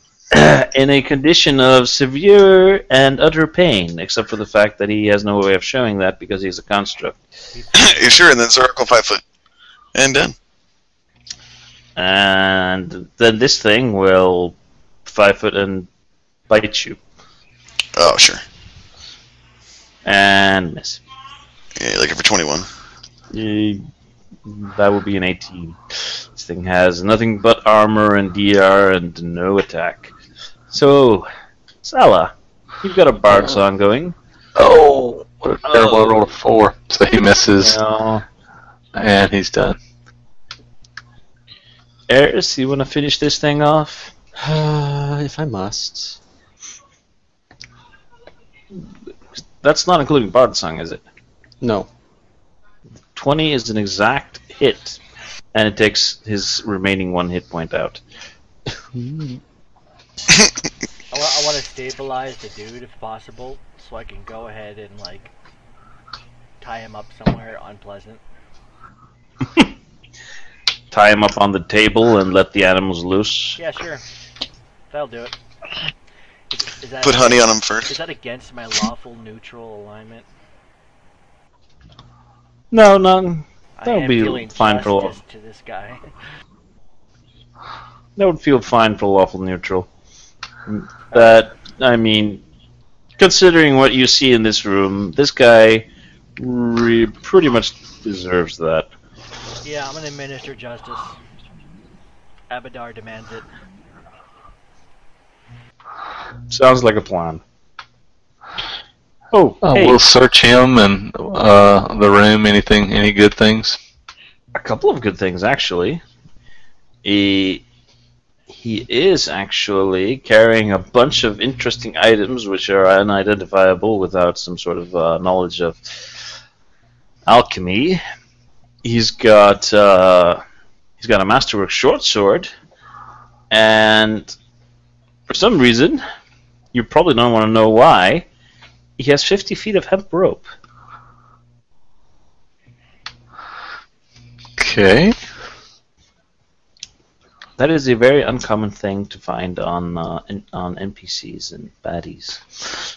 S1: in a condition of severe and utter pain, except for the fact that he has no way of showing that because he's a construct.
S4: Yeah, sure, and then circle 5 foot. And done.
S1: And then this thing will 5 foot and bite you.
S4: Oh, sure.
S1: And miss.
S4: Yeah, you're looking for 21.
S1: That would be an 18. This thing has nothing but armor and DR and no attack. So, Salah, you've got a bard song going.
S5: Oh, what a terrible! I rolled a 4, so he misses,
S1: No.
S5: and he's done.
S1: Eris, you want to finish this thing off?
S7: If I must.
S1: That's not including bard song, is it?
S7: No.
S1: 20 is an exact hit, and it takes his remaining 1 hit point out.
S3: I want to stabilize the dude if possible, so I can go ahead and like tie him up somewhere unpleasant.
S1: Tie him up on the table and let the animals loose.
S3: Yeah, sure. That'll do it. Is that
S4: Put honey on him first.
S3: Is that against my lawful neutral alignment?
S1: No, none.
S3: I
S1: That would
S3: am
S1: be
S3: feeling
S1: fine for
S3: justice to this guy.
S1: That would feel fine for lawful neutral. That, I mean, considering what you see in this room, this guy pretty much deserves that.
S3: Yeah, I'm gonna administer justice. Abadar demands it.
S1: Sounds like a plan. Oh, hey,
S5: We'll search him and the room. Any good things?
S1: a couple of good things, actually. He is actually carrying a bunch of interesting items which are unidentifiable without some sort of knowledge of alchemy. He's got a masterwork short sword, and for some reason, you probably don't want to know why, he has 50 feet of hemp rope.
S5: Okay.
S1: That is a very uncommon thing to find on NPCs and baddies.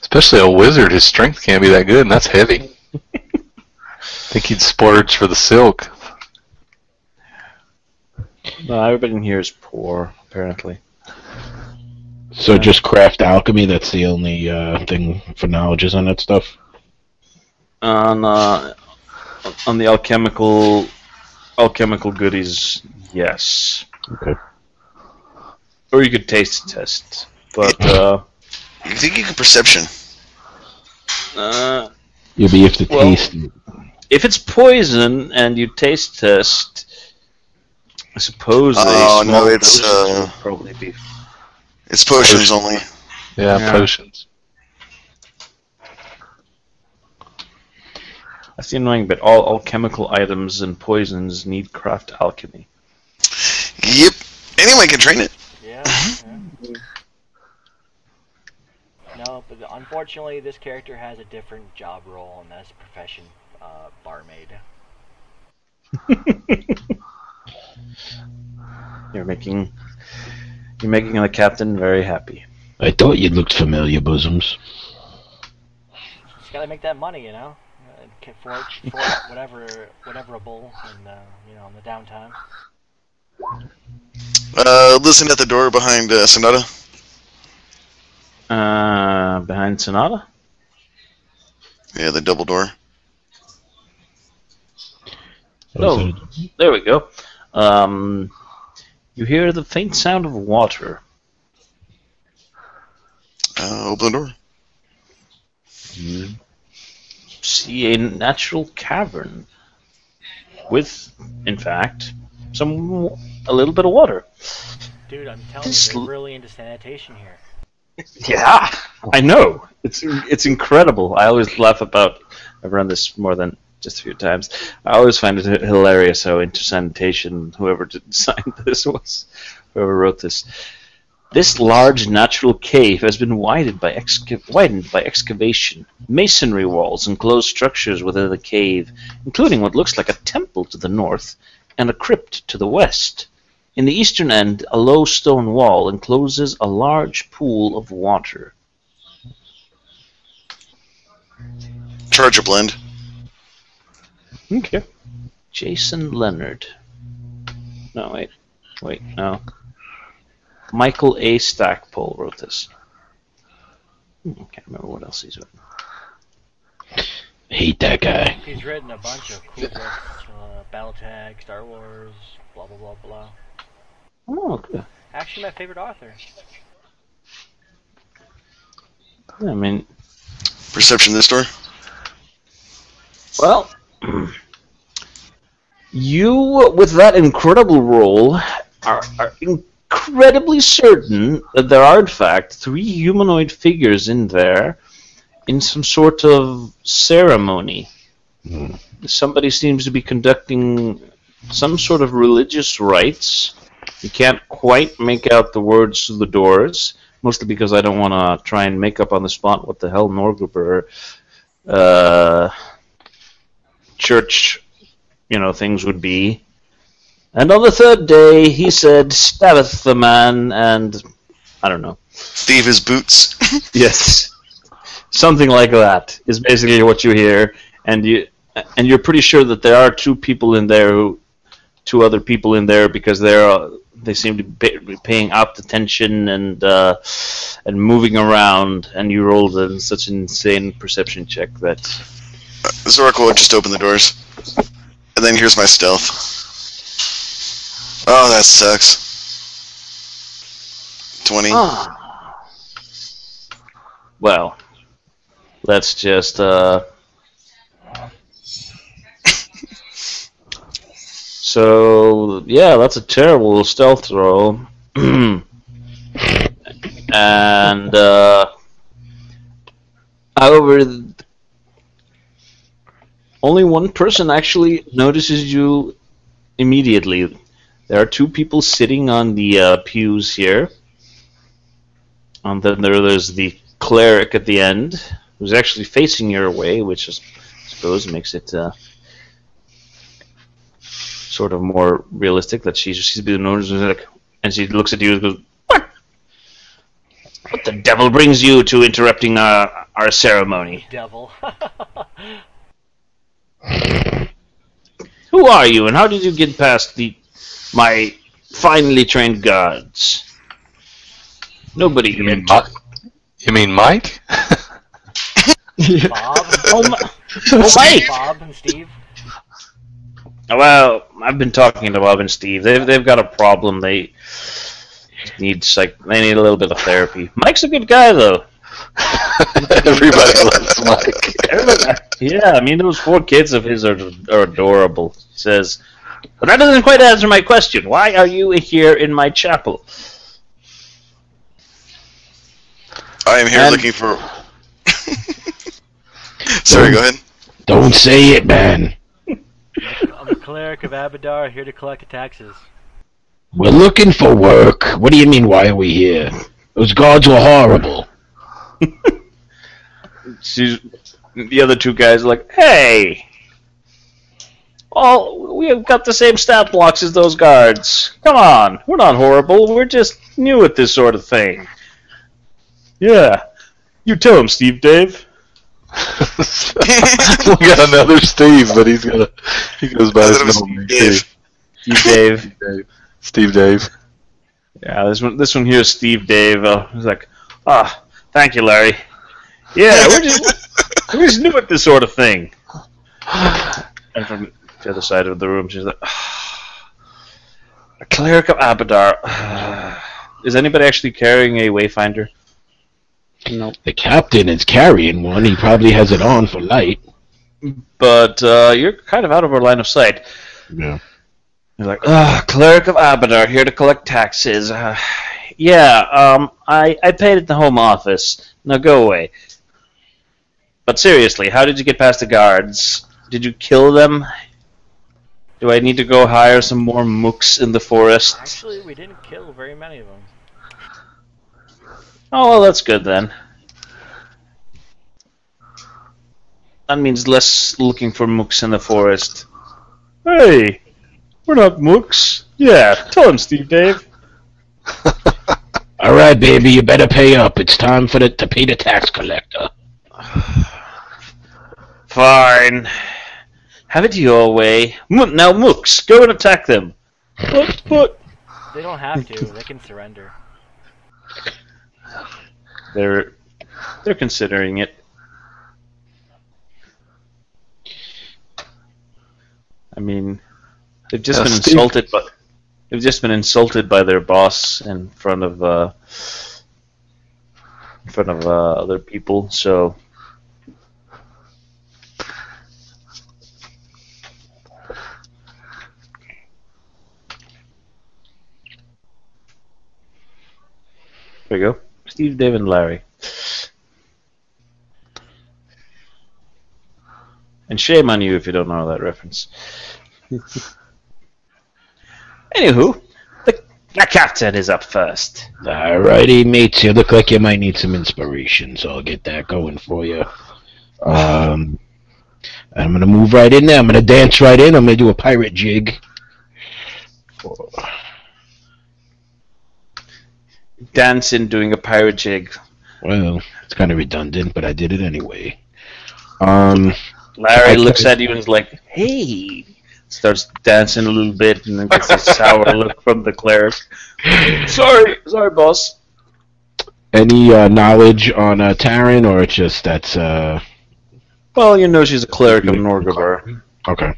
S5: Especially a wizard, his strength can't be that good, and that's heavy. I think he'd splurge for the silk.
S1: No, everybody in here is poor, apparently.
S2: So just craft alchemy, that's the only thing for knowledge is on that stuff?
S1: On the alchemical goodies, yes.
S2: Okay.
S1: Or you could taste test, but
S4: You think you can perception?
S2: You'll be if to
S1: Well-
S2: taste it.
S1: if it's poison and you taste test, I suppose.
S4: Oh,
S1: small
S4: no, it's,
S1: doses would probably be.
S4: It's potions only.
S5: Yeah, potions.
S1: That's the annoying bit. All alchemical items and poisons need craft alchemy.
S4: Yep. Anyone can train it.
S3: Yeah. No, but unfortunately, this character has a different job role, and that's profession, barmaid.
S1: You're making the captain very happy.
S2: I thought you looked familiar, bosoms.
S3: Just gotta make that money, you know. For whateverable, and in the downtime.
S4: Listen at the door behind Sonata.
S1: Behind Sonata?
S4: Yeah, the double door.
S1: Oh, there we go. You hear the faint sound of water.
S4: Open the door.
S1: You see a natural cavern with, in fact, a little bit of water.
S3: Dude, I'm telling you, they're really into sanitation here.
S1: Yeah, I know. It's incredible. I always laugh about. I've run this more than just a few times. I always find it hilarious how into sanitation whoever designed this was, whoever wrote this. This large natural cave has been widened by excavation. Masonry walls enclose structures within the cave, including what looks like a temple to the north and a crypt to the west. In the eastern end, a low stone wall encloses a large pool of water.
S4: Charge a blend.
S1: Okay. Jason Leonard. No, wait, no. Michael A. Stackpole wrote this. I can't remember what else he's written.
S2: Hate that guy.
S3: He's written a bunch of cool books, Battletech, Star Wars, blah blah blah blah.
S1: Oh, good.
S3: Actually, my favorite author.
S1: I mean,
S4: Perception this door.
S1: well, you, with that incredible roll, are incredibly certain that there are, in fact, 3 humanoid figures in there in some sort of ceremony. Somebody seems to be conducting some sort of religious rites. You can't quite make out the words through the doors, mostly because I don't want to try and make up on the spot what the hell Norgruber church, things would be. And on the 3rd day, he said, stabbeth the man, and I don't know.
S4: Thieve his boots.
S1: Yes, something like that is basically what you hear, and you're pretty sure that there are 2 other people in there because they seem to be paying apt attention and moving around, and you rolled such an insane perception check that.
S4: Zorak will just open the doors, and then here's my stealth. Oh, that sucks. 20.
S1: Well, let's just So yeah, that's a terrible stealth roll. And however, only one person actually notices you immediately. There are 2 people sitting on the pews here. And then there's the cleric at the end, who's actually facing your way, which is, I suppose makes it sort of more realistic that she's been noticing, and she looks at you and goes, "What? What the devil brings you to interrupting our ceremony?
S3: Devil.
S1: Who are you, and how did you get past my finely trained guards? Nobody."
S5: You mean Mike?
S3: Bob?
S1: Oh, Mike!
S3: Bob and Steve.
S1: Well, I've been talking to Bob and Steve. They've got a problem. They need a little bit of therapy. Mike's a good guy, though.
S5: Everybody loves Mike.
S1: Yeah, I mean, those 4 kids of his are adorable. He says, but that doesn't quite answer my question. Why are you here in my chapel?
S4: I am here looking for... Sorry, go ahead.
S2: Don't say it, man.
S3: I'm a cleric of Abadar, here to collect the taxes.
S2: We're looking for work. What do you mean, why are we here? Those guards were horrible.
S1: The other 2 guys are like, hey! We have got the same stat blocks as those guards. Come on, we're not horrible. We're just new at this sort of thing. Yeah, you tell him, Steve Dave.
S5: We got another Steve, but he goes by his name.
S1: Steve Dave.
S5: Steve Dave.
S1: Yeah, this one here is Steve Dave. He's like, thank you, Larry. Yeah, we're just new at this sort of thing. And from the other side of the room, she's like, a cleric of Abadar. Is anybody actually carrying a wayfinder?
S7: Nope.
S2: The captain is carrying one. He probably has it on for light.
S1: But you're kind of out of our line of sight.
S2: Yeah.
S1: You're like, cleric of Abadar, here to collect taxes. I paid at the home office. Now go away. But seriously, how did you get past the guards? Did you kill them? Do I need to go hire some more mooks in the forest?
S3: Actually, we didn't kill very many of them.
S1: Oh, well, that's good then. That means less looking for mooks in the forest. Hey, we're not mooks. Yeah, tell him, Steve Dave.
S2: All right, baby, you better pay up. It's time to pay the tax collector.
S1: Fine. Have it your way. Now, mooks, go and attack them. What?
S3: They don't have to. They can surrender.
S1: They're considering it. I mean, they've just been insulted, but they've just been insulted by their boss in front of other people. So. There we go. Steve, Dave, and Larry. And shame on you if you don't know that reference. Anywho, the captain is up first.
S2: Alrighty, mates. You look like you might need some inspiration, so I'll get that going for you. I'm gonna move right in there. I'm gonna dance right in. I'm gonna do a pirate jig.
S1: Dancing, doing a pirate jig.
S2: Well, it's kind of redundant, but I did it anyway.
S1: Larry looks at you and is like, hey! Starts dancing a little bit and then gets a sour look from the cleric. Sorry, boss.
S2: Any knowledge on Taryn, or it's just that's...
S1: Well, you know she's a cleric of Norgabar.
S2: Okay.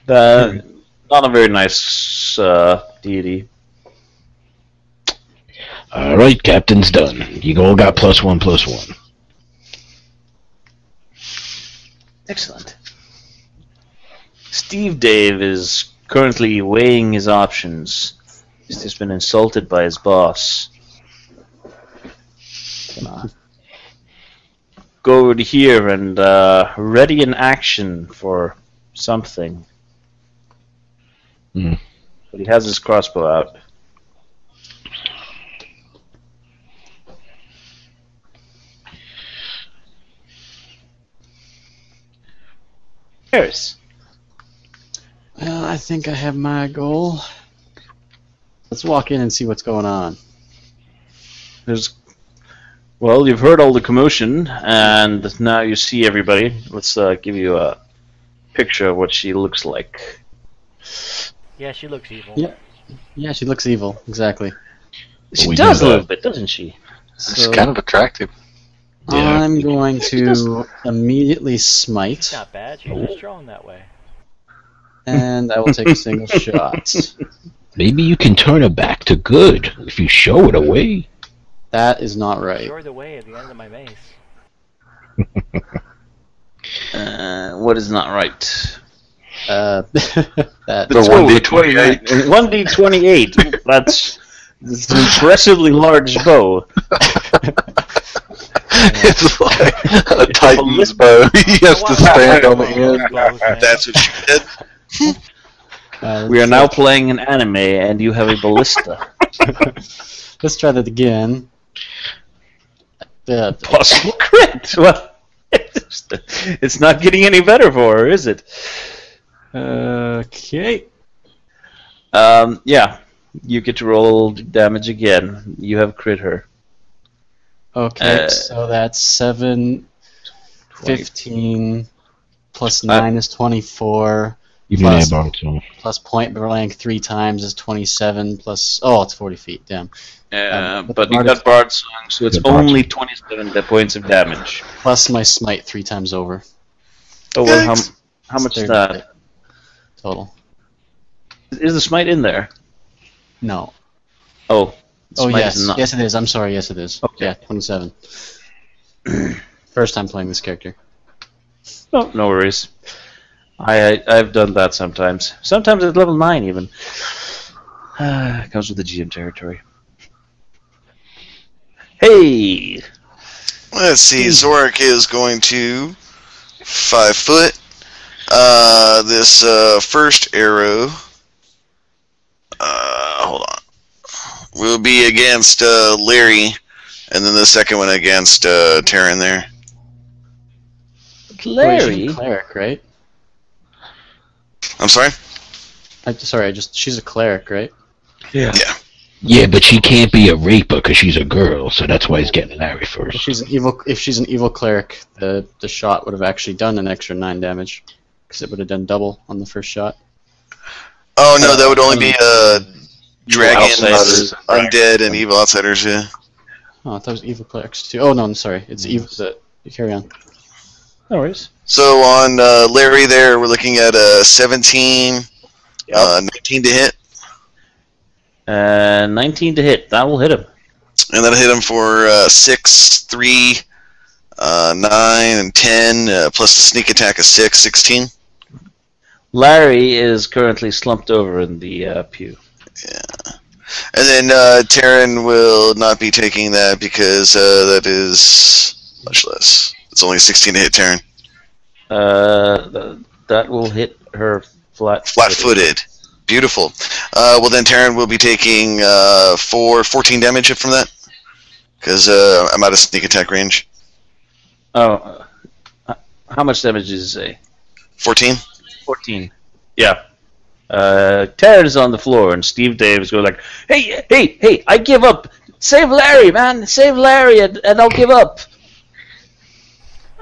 S1: Not a very nice deity.
S2: Alright, captain's done. You all got +1/+1.
S1: Excellent. Steve Dave is currently weighing his options. He's just been insulted by his boss. Go over to here and ready in action for something. But he has his crossbow out. Harris.
S6: Well, I think I have my goal. Let's walk in and see what's going on.
S1: Well, you've heard all the commotion, and now you see everybody. Let's give you a picture of what she looks like.
S3: Yeah, she looks evil.
S6: Yeah, she looks evil. Exactly.
S1: She does a little bit, doesn't she?
S5: She's kind of attractive.
S2: Yeah.
S6: I'm going to immediately smite,
S3: It's not bad. She's just drawn that way.
S6: and I will take a single shot.
S2: Maybe you can turn her back to good if you show it away.
S6: That is not right.
S3: You're the way at the end of my mace.
S1: What is not right?
S6: That
S5: The 1d28.
S1: 1d28. That's an impressively large bow.
S5: It's like a Titan's bow. He has to stand on the end.
S4: That's what she did.
S1: We are now playing an anime, and you have a ballista.
S6: Let's try that again.
S1: Possible crit. Well, it's not getting any better for her, is it?
S6: Okay.
S1: Yeah. You get to roll damage again. You have crit her.
S6: Okay, so that's 7, 15, plus 9 is 24,
S2: You can add on to him.
S6: plus point blank 3 times is 27, plus... Oh, it's 40 feet, damn.
S1: But you got Bard Song, so it's only 27 points of damage.
S6: Plus my smite 3 times over.
S1: Oh, well, how much is that?
S6: Total.
S1: Is the smite in there?
S6: No.
S1: Oh.
S6: Oh,
S1: Smite
S6: yes.
S1: is not.
S6: Yes, it is. I'm sorry. Yes, it is.
S1: Okay.
S6: Yeah, 27. First time playing this character.
S1: Oh, no worries. I've done that sometimes. Sometimes at level 9 even. Comes with the GM territory. Hey!
S4: Let's see. Zorak is going to 5 foot. This first arrow. Hold on. Will be against Larry, and then the second one against Taryn there.
S1: Larry?
S6: She's a cleric, right?
S4: I'm sorry?
S6: She's a cleric, right?
S1: Yeah.
S4: Yeah.
S2: Yeah, but she can't be a raper because she's a girl, so that's why he's getting Larry
S6: If
S2: first.
S6: she's an evil cleric, the shot would have actually done an extra 9 damage, because it would have done double on the first shot.
S4: Oh, no, that would only be dragons,
S1: outsiders.
S4: undead, and evil outsiders, yeah.
S6: Oh, I thought it was evil clerics too. Oh no, I'm sorry. It's evil. You carry on.
S1: No worries.
S4: So on Larry there, we're looking at 17, 19 to hit,
S1: 19 to hit. That will hit him.
S4: and that'll hit him for 6, 3, 9, and 10, plus the sneak attack of 6, 16.
S1: Larry is currently slumped over in the pew.
S4: Yeah. And then Taryn will not be taking that because that is much less. It's only 16 to hit Taryn.
S1: That will hit her flat.
S4: Flat-footed. Beautiful. Well, then Taryn will be taking 14 damage from that because I'm out of sneak attack range.
S1: Oh, how much damage did you say?
S4: 14?
S1: 14. Yeah. Taryn is on the floor, and Steve Davis goes like, Hey, I give up. Save Larry, man. Save Larry, and I'll give up.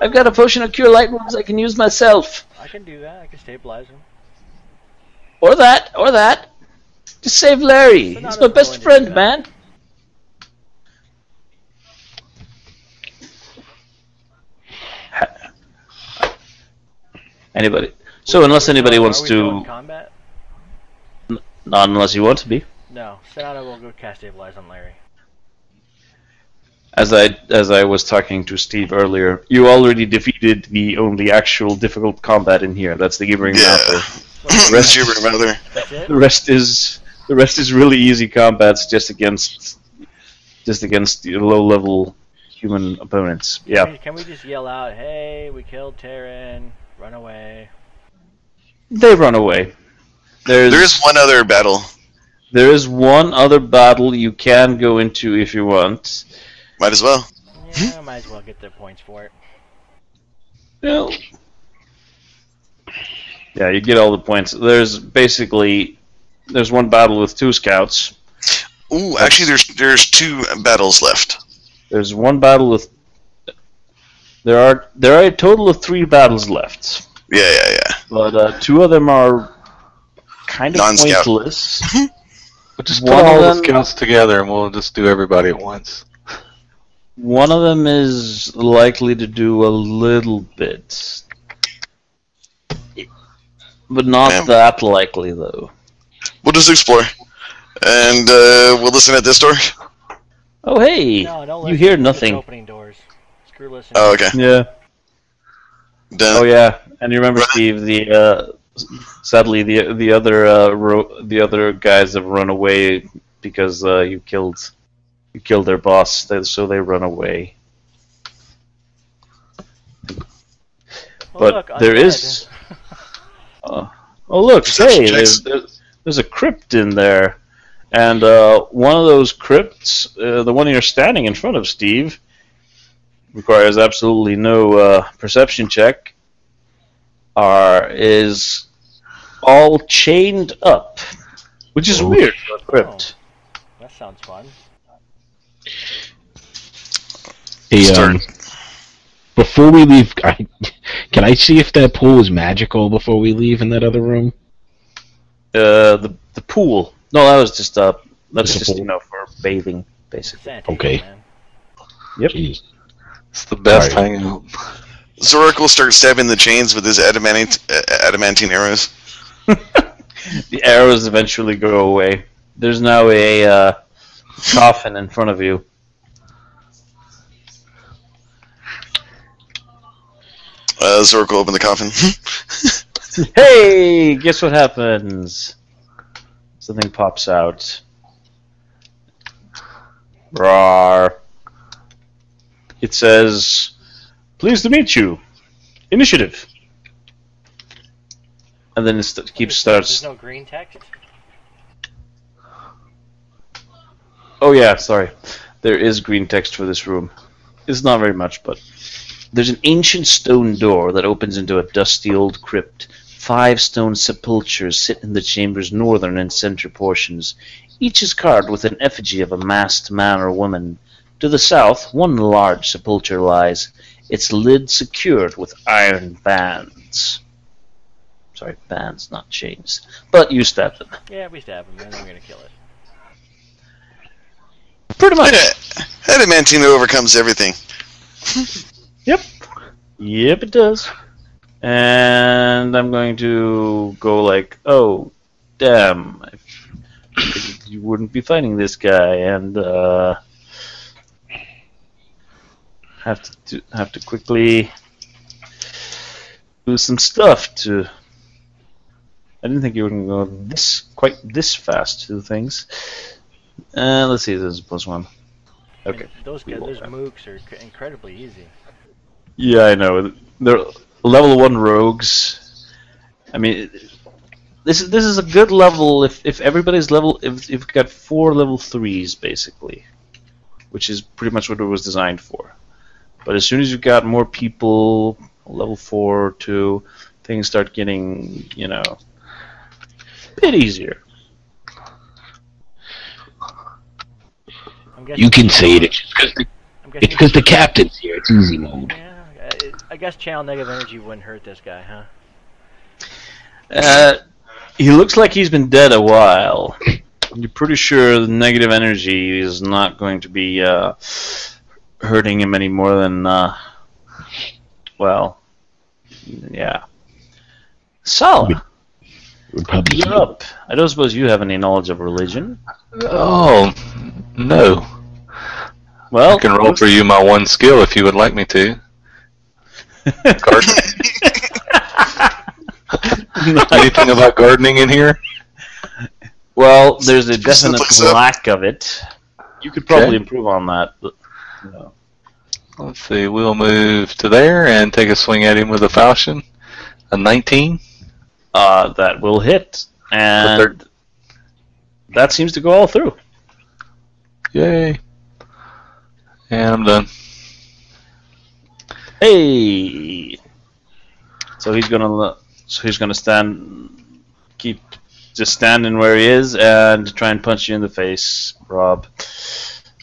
S1: I've got a potion of cure light wounds I can use myself.
S3: I can do that. I can stabilize him.
S1: Or that. Just save Larry. He's my best friend, man. Anybody? So unless anybody wants
S3: Are we still in
S1: to...
S3: combat?
S1: Not unless you want to be.
S3: No. Sonata will go cast stabilize on Larry.
S1: As I was talking to Steve earlier, you already defeated the only actual difficult combat in here. That's the Gibbering Mouth.
S4: Rest your mother.
S3: That's it?
S1: The rest is really easy combats just against low level human opponents. Yeah.
S3: Can we just yell out, "Hey, we killed Taryn, run away"?
S1: They run away.
S4: There is one other battle.
S1: There is one other battle you can go into if you want.
S4: Might as well.
S3: Yeah, I might as well get their points for it.
S1: Well, yeah, you get all the points. There's one battle with 2 scouts.
S4: Ooh, actually, there's 2 battles left.
S1: There's one battle with. There are a total of 3 battles left.
S4: Yeah.
S1: But 2 of them are kind of
S4: Non-scout.
S1: pointless.
S5: We'll just put
S1: One
S5: all
S1: of
S5: the
S1: them-
S5: scouts together and we'll just do everybody at once.
S1: One of them is likely to do a little bit, but not
S4: Yeah.
S1: that likely, though.
S4: We'll just explore. And we'll listen at this door.
S1: Oh, hey!
S3: No, don't
S1: You
S3: listen.
S1: hear
S3: We're just
S1: nothing.
S3: opening doors. Screw listening.
S4: Oh, okay.
S1: Yeah.
S4: Done.
S1: Oh, yeah. And you remember,
S4: Right.
S1: Steve, sadly, the other guys have run away because you killed their boss, so they run away.
S3: Well,
S1: But
S3: look,
S1: there
S3: undead.
S1: is. Oh, look!
S4: Perception
S1: Hey,
S4: checks.
S1: there's a crypt in there, and one of those crypts, the one you're standing in front of, Steve, requires absolutely no perception check. Is all chained up, which is
S2: Oh.
S1: weird for a crypt.
S3: That sounds fun.
S2: Hey,
S4: Start.
S2: before we leave, can I see if that pool is magical before we leave in that other room?
S1: The pool. No, that was just that's
S2: Just a
S1: just
S2: pool.
S1: for bathing, basically.
S3: Sanity,
S2: Okay.
S3: Man.
S1: Yep.
S2: Jeez.
S5: It's the best
S2: Sorry.
S5: hangout.
S4: Zorak will start stabbing the chains with his adamantine arrows.
S1: The arrows eventually go away. There's now a coffin in front of you.
S4: Zorak will open the coffin.
S1: Hey, guess what happens? Something pops out. Rawr. It says, "Pleased to meet you. Initiative." And then it
S3: There's
S1: starts.
S3: no green text.
S1: Oh yeah, sorry. There is green text for this room. It's not very much, but there's an ancient stone door that opens into a dusty old crypt. 5 stone sepulchres sit in the chamber's northern and center portions. Each is carved with an effigy of a masked man or woman. To the south, one large sepulchre lies, its lid secured with iron bands. Sorry, bands, not chains. But you stabbed them.
S3: Yeah, we stab him, and then we're gonna kill it.
S1: Pretty much.
S4: Adamantine overcomes everything.
S1: Yep. Yep, it does. And I'm going to go like, oh, damn. I figured you wouldn't be fighting this guy, and have to quickly do some stuff to. I didn't think you were going to go quite this fast to things. Let's see, this is +1. Okay.
S3: And those mooks are incredibly easy.
S1: Yeah, I know. They're level 1 rogues. I mean, this is a good level if everybody's level. If you've got 4 level 3s basically, which is pretty much what it was designed for. But as soon as you've got more people, level 4 or 2, things start getting a bit easier.
S3: I'm guessing
S2: You can say it. It's because the captain's here. It's easy mode.
S3: Yeah, I guess channel negative energy wouldn't hurt this guy, huh?
S1: He looks like he's been dead a while. You're pretty sure the negative energy is not going to be hurting him any more than, well, yeah. Sala,
S2: Would probably
S1: you're up. I don't suppose you have any knowledge of religion.
S5: Oh, no.
S1: Well,
S5: I can roll for you my 1 skill if you would like me to. Gardening. Anything about gardening in here?
S1: Well, there's a definite
S4: Simply so.
S1: lack of it. You could probably
S5: Okay.
S1: improve on that. But,
S5: Let's see, we'll move to there and take a swing at him with a falchion. A 19.
S1: that will hit, and that seems to go all through.
S5: Yay. And I'm done.
S1: Hey, so he's gonna keep just standing where he is and try and punch you in the face, Rob,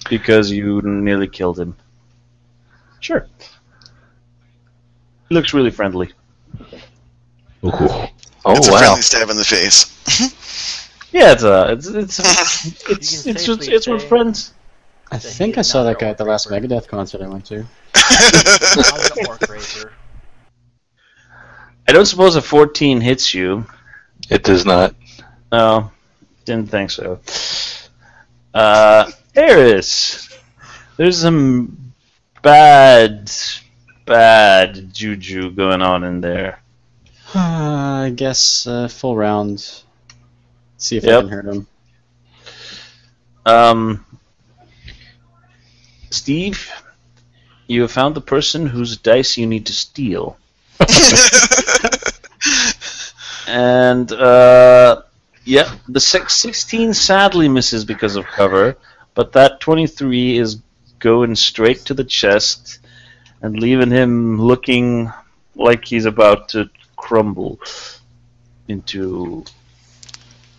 S1: because you nearly killed him. Sure. He looks really friendly.
S2: Ooh.
S5: Oh,
S4: It's a
S5: wow.
S4: friendly stab in the face.
S1: Yeah, it's
S3: You can
S1: what
S3: safely
S1: friends.
S6: I think I saw that guy at the last Megadeth concert I went to.
S3: Not an orc racer.
S1: I don't suppose a 14 hits you.
S5: It does not.
S1: No, didn't think so. Eris, there's some bad juju going on in there.
S6: I guess full round. See if I
S1: Yep.
S6: can hurt him.
S1: Steve, you have found the person whose dice you need to steal. And, yeah, the 16 sadly misses because of cover, but that 23 is going straight to the chest and leaving him looking like he's about to crumble into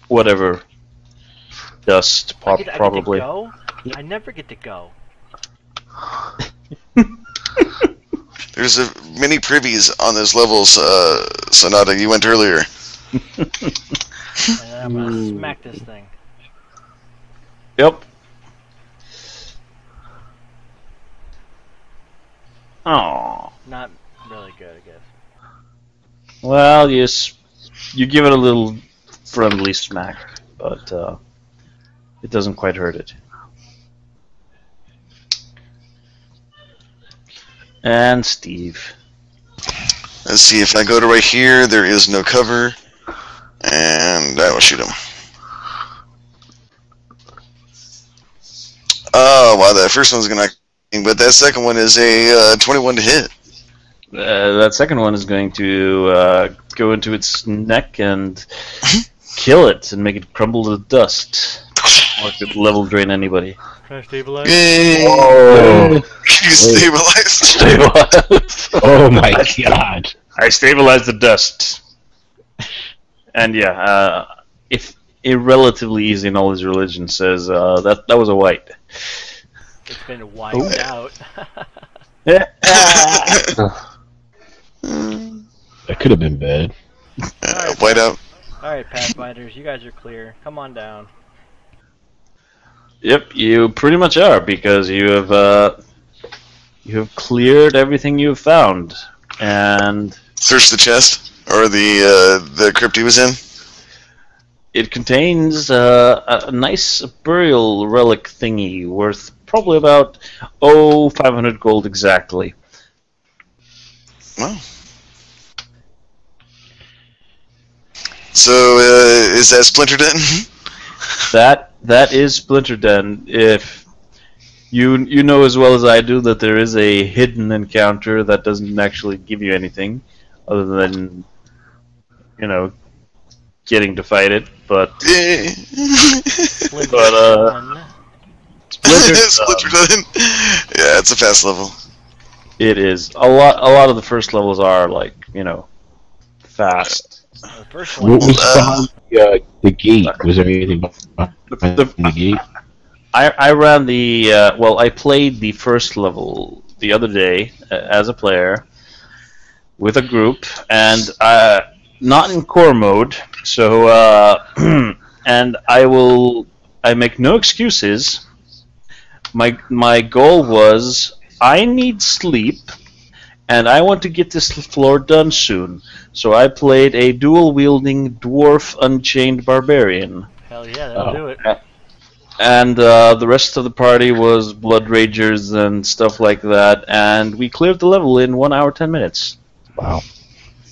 S1: whatever dust,
S3: I get
S1: probably.
S3: to go? I never get to go.
S4: There's many privies on those levels, Sonata. You went earlier.
S3: And I'm gonna smack this thing.
S1: Yep. Oh.
S3: Not really good, I guess.
S1: Well, you give it a little friendly smack, but it doesn't quite hurt it. And Steve.
S4: Let's see, if I go to right here, there is no cover, and I will shoot him. Oh, wow, that first one's gonna... But that second one is a 21 to hit.
S1: That second one is going to go into its neck and kill it and make it crumble to dust. Or it could level drain anybody.
S3: Can I stabilize?
S4: Yay!
S2: Oh,
S4: You stabilized.
S5: Stabilize.
S2: oh my god.
S1: I stabilized the dust. And yeah, if a relatively easy knowledge religion says that was a white.
S3: It's been wiped out.
S2: That could have been bad.
S4: White out.
S3: Alright, Pathfinders, you guys are clear. Come on down.
S1: Yep, you pretty much are, because you have cleared everything you've found, and
S4: Search the chest, or the crypt he was in.
S1: it contains a nice burial relic thingy worth probably about 500 gold exactly.
S4: Wow. So is that Splinterden?
S1: That is Splinterden. If you know as well as I do that there is a hidden encounter that doesn't actually give you anything other than getting to fight it, but
S3: Splinterden.
S4: Splinterden. Yeah, it's a fast level.
S1: it is a lot of the first levels are like fast.
S3: The first one.
S2: What was behind the gate? Was there anything behind the gate?
S1: I ran the I played the first level the other day as a player with a group, and not in core mode. So and I make no excuses. My goal was I need sleep, and I want to get this floor done soon. So I played a dual-wielding dwarf unchained barbarian.
S3: Hell yeah, that'll do it.
S1: And the rest of the party was blood ragers and stuff like that, and we cleared the level in 1 hour 10 minutes.
S2: Wow.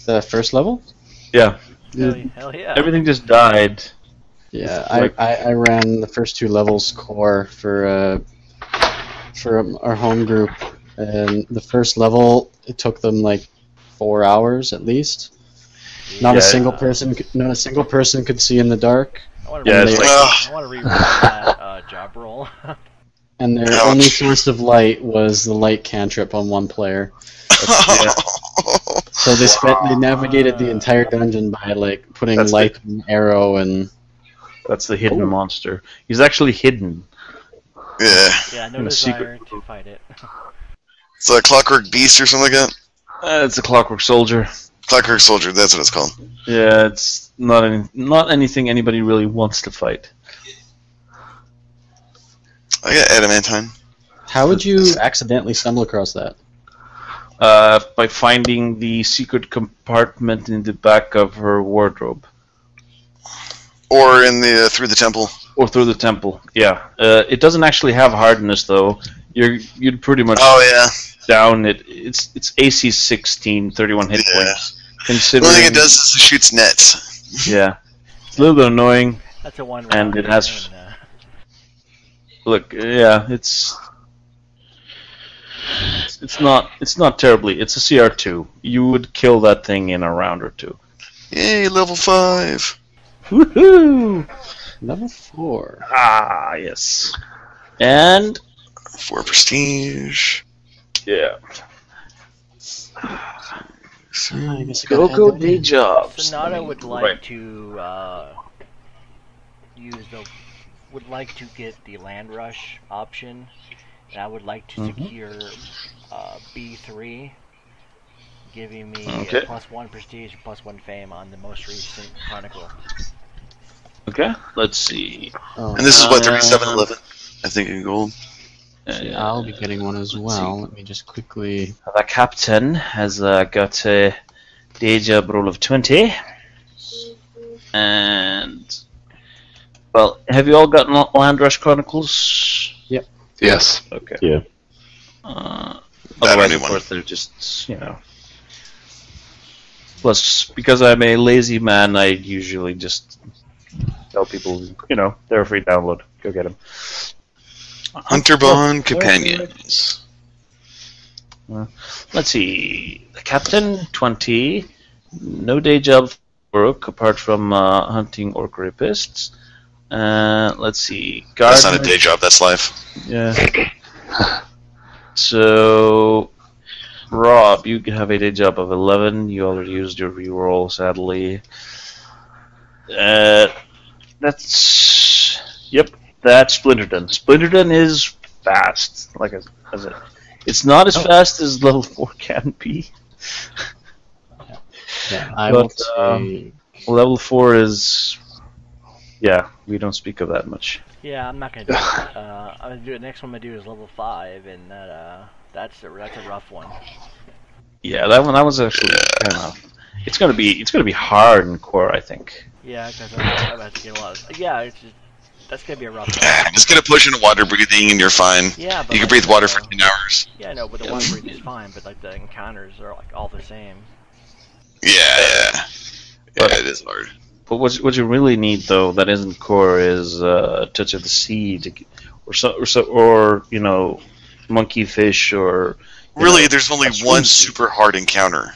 S6: The first level?
S1: Yeah,
S3: Hell yeah.
S1: everything just died.
S6: Yeah, I ran the first 2 levels core for our home group, and the first level it took them like 4 hours at least. Not a single person could see in the dark.
S3: I want
S1: Yeah,
S3: to
S1: it's
S3: rewrite that job role.
S6: And their only source of light was the light cantrip on one player. So they navigated the entire dungeon by like putting
S1: That's
S6: light and arrow and.
S1: That's the hidden monster. He's actually hidden.
S4: Yeah.
S3: Yeah, no
S1: In a
S3: desire
S1: secret
S3: to fight it.
S4: It's a Clockwork Beast or something like that.
S1: It's a Clockwork Soldier.
S4: Clockwork Soldier, that's what it's called.
S1: Yeah, it's not anything anybody really wants to fight.
S4: I got adamantine.
S6: How would you accidentally stumble across that?
S1: By finding the secret compartment in the back of her wardrobe.
S4: Or in the through the temple.
S1: Or through the temple, yeah. It doesn't actually have hardness, though. You'd pretty much down it. It's AC 16, 31 hit points.
S4: The only thing it does is it shoots nets.
S1: Yeah. It's a little bit annoying.
S3: That's a one.
S1: And it has... Look, yeah, it's not terribly. It's a CR2. You would kill that thing in a round or two.
S4: Yay, level 5.
S1: Woohoo!
S6: Level 4.
S1: Ah, yes. And
S4: 4 prestige.
S1: Yeah.
S6: I guess
S1: Go day jobs.
S3: Sonata would like to would like to get the land rush option, and I would like to secure B3, giving me a +1 prestige, +1 fame on the most recent chronicle.
S1: Okay, let's see.
S6: Oh,
S4: and this is what 3711, I think, in gold.
S6: I'll be getting one as well. Let me just quickly.
S1: The captain has got a day job roll of 20, and well, have you all gotten Land Rush Chronicles?
S6: Yep.
S5: Yes.
S1: Okay.
S2: Yeah.
S1: Otherwise, of course, they're just Plus, because I'm a lazy man, I usually just tell people, they're a free download. Go get them.
S4: Hunter Bond Companions.
S1: Let's see. The captain, 20. No day job work apart from hunting orc rapists. Let's see.
S4: That's not a day job, that's life.
S1: Yeah. So, Rob, you have a day job of 11. You already used your reroll, sadly. That's Splinterden. Splinterden is fast, like I said. It's not as fast as level 4 can be.
S6: Yeah, I will take...
S1: level 4 is... Yeah, we don't speak of that much.
S3: Yeah, I'm not gonna do it. I'm gonna do it. Next one I'm gonna do is level 5, and that's a rough one.
S1: Yeah, that was actually kind of... It's gonna be hard in core, I think.
S3: Yeah, because I'm about to get a lot of... Yeah, that's gonna be a rough one.
S4: Just gonna push into water breathing and you're fine.
S3: Yeah, but
S4: you can breathe water for 10 hours.
S3: Yeah, no, but the water breathing is fine, but like the encounters are like all the same.
S4: Yeah, it is hard.
S1: But what you really need though that isn't core is Touch of the Sea, or monkey fish or.
S4: Really, there's only one super hard encounter.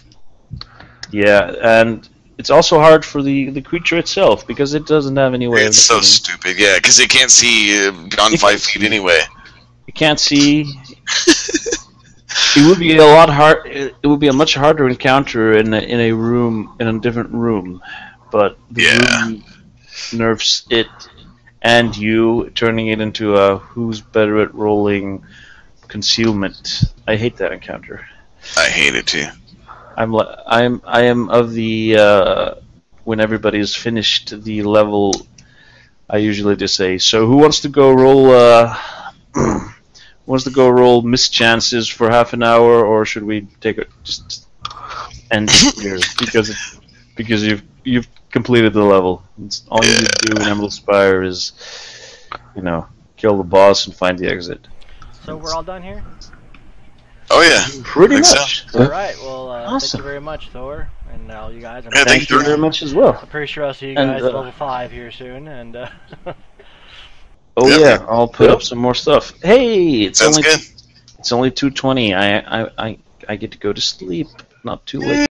S1: Yeah, and it's also hard for the creature itself because it doesn't have any way.
S4: It's so stupid, yeah, because it can't see beyond 5 feet anyway.
S1: It can't see. It would be a lot hard. It would be a much harder encounter in a room, in a different room, but the room nerfs it and you, turning it into a who's better at rolling concealment. I hate that encounter.
S4: I hate it too.
S1: I am of the when everybody's finished the level, I usually just say, so who wants to go roll mischances for half an hour, or should we take it just end here because you've completed the level. All you need to do in Emerald Spire is kill the boss and find the exit.
S3: So we're all done here?
S4: Oh yeah,
S1: pretty much.
S3: So. All right. Well,
S1: awesome.
S3: Thank you very much, Thor, and all you guys.
S1: Thank you very much as well.
S3: I'm pretty sure I'll see you guys at level 5 here soon, and.
S1: Oh yeah, I'll put up some more stuff. Hey, it's
S4: Sounds good.
S1: It's only 2:20. I get to go to sleep. Not too late.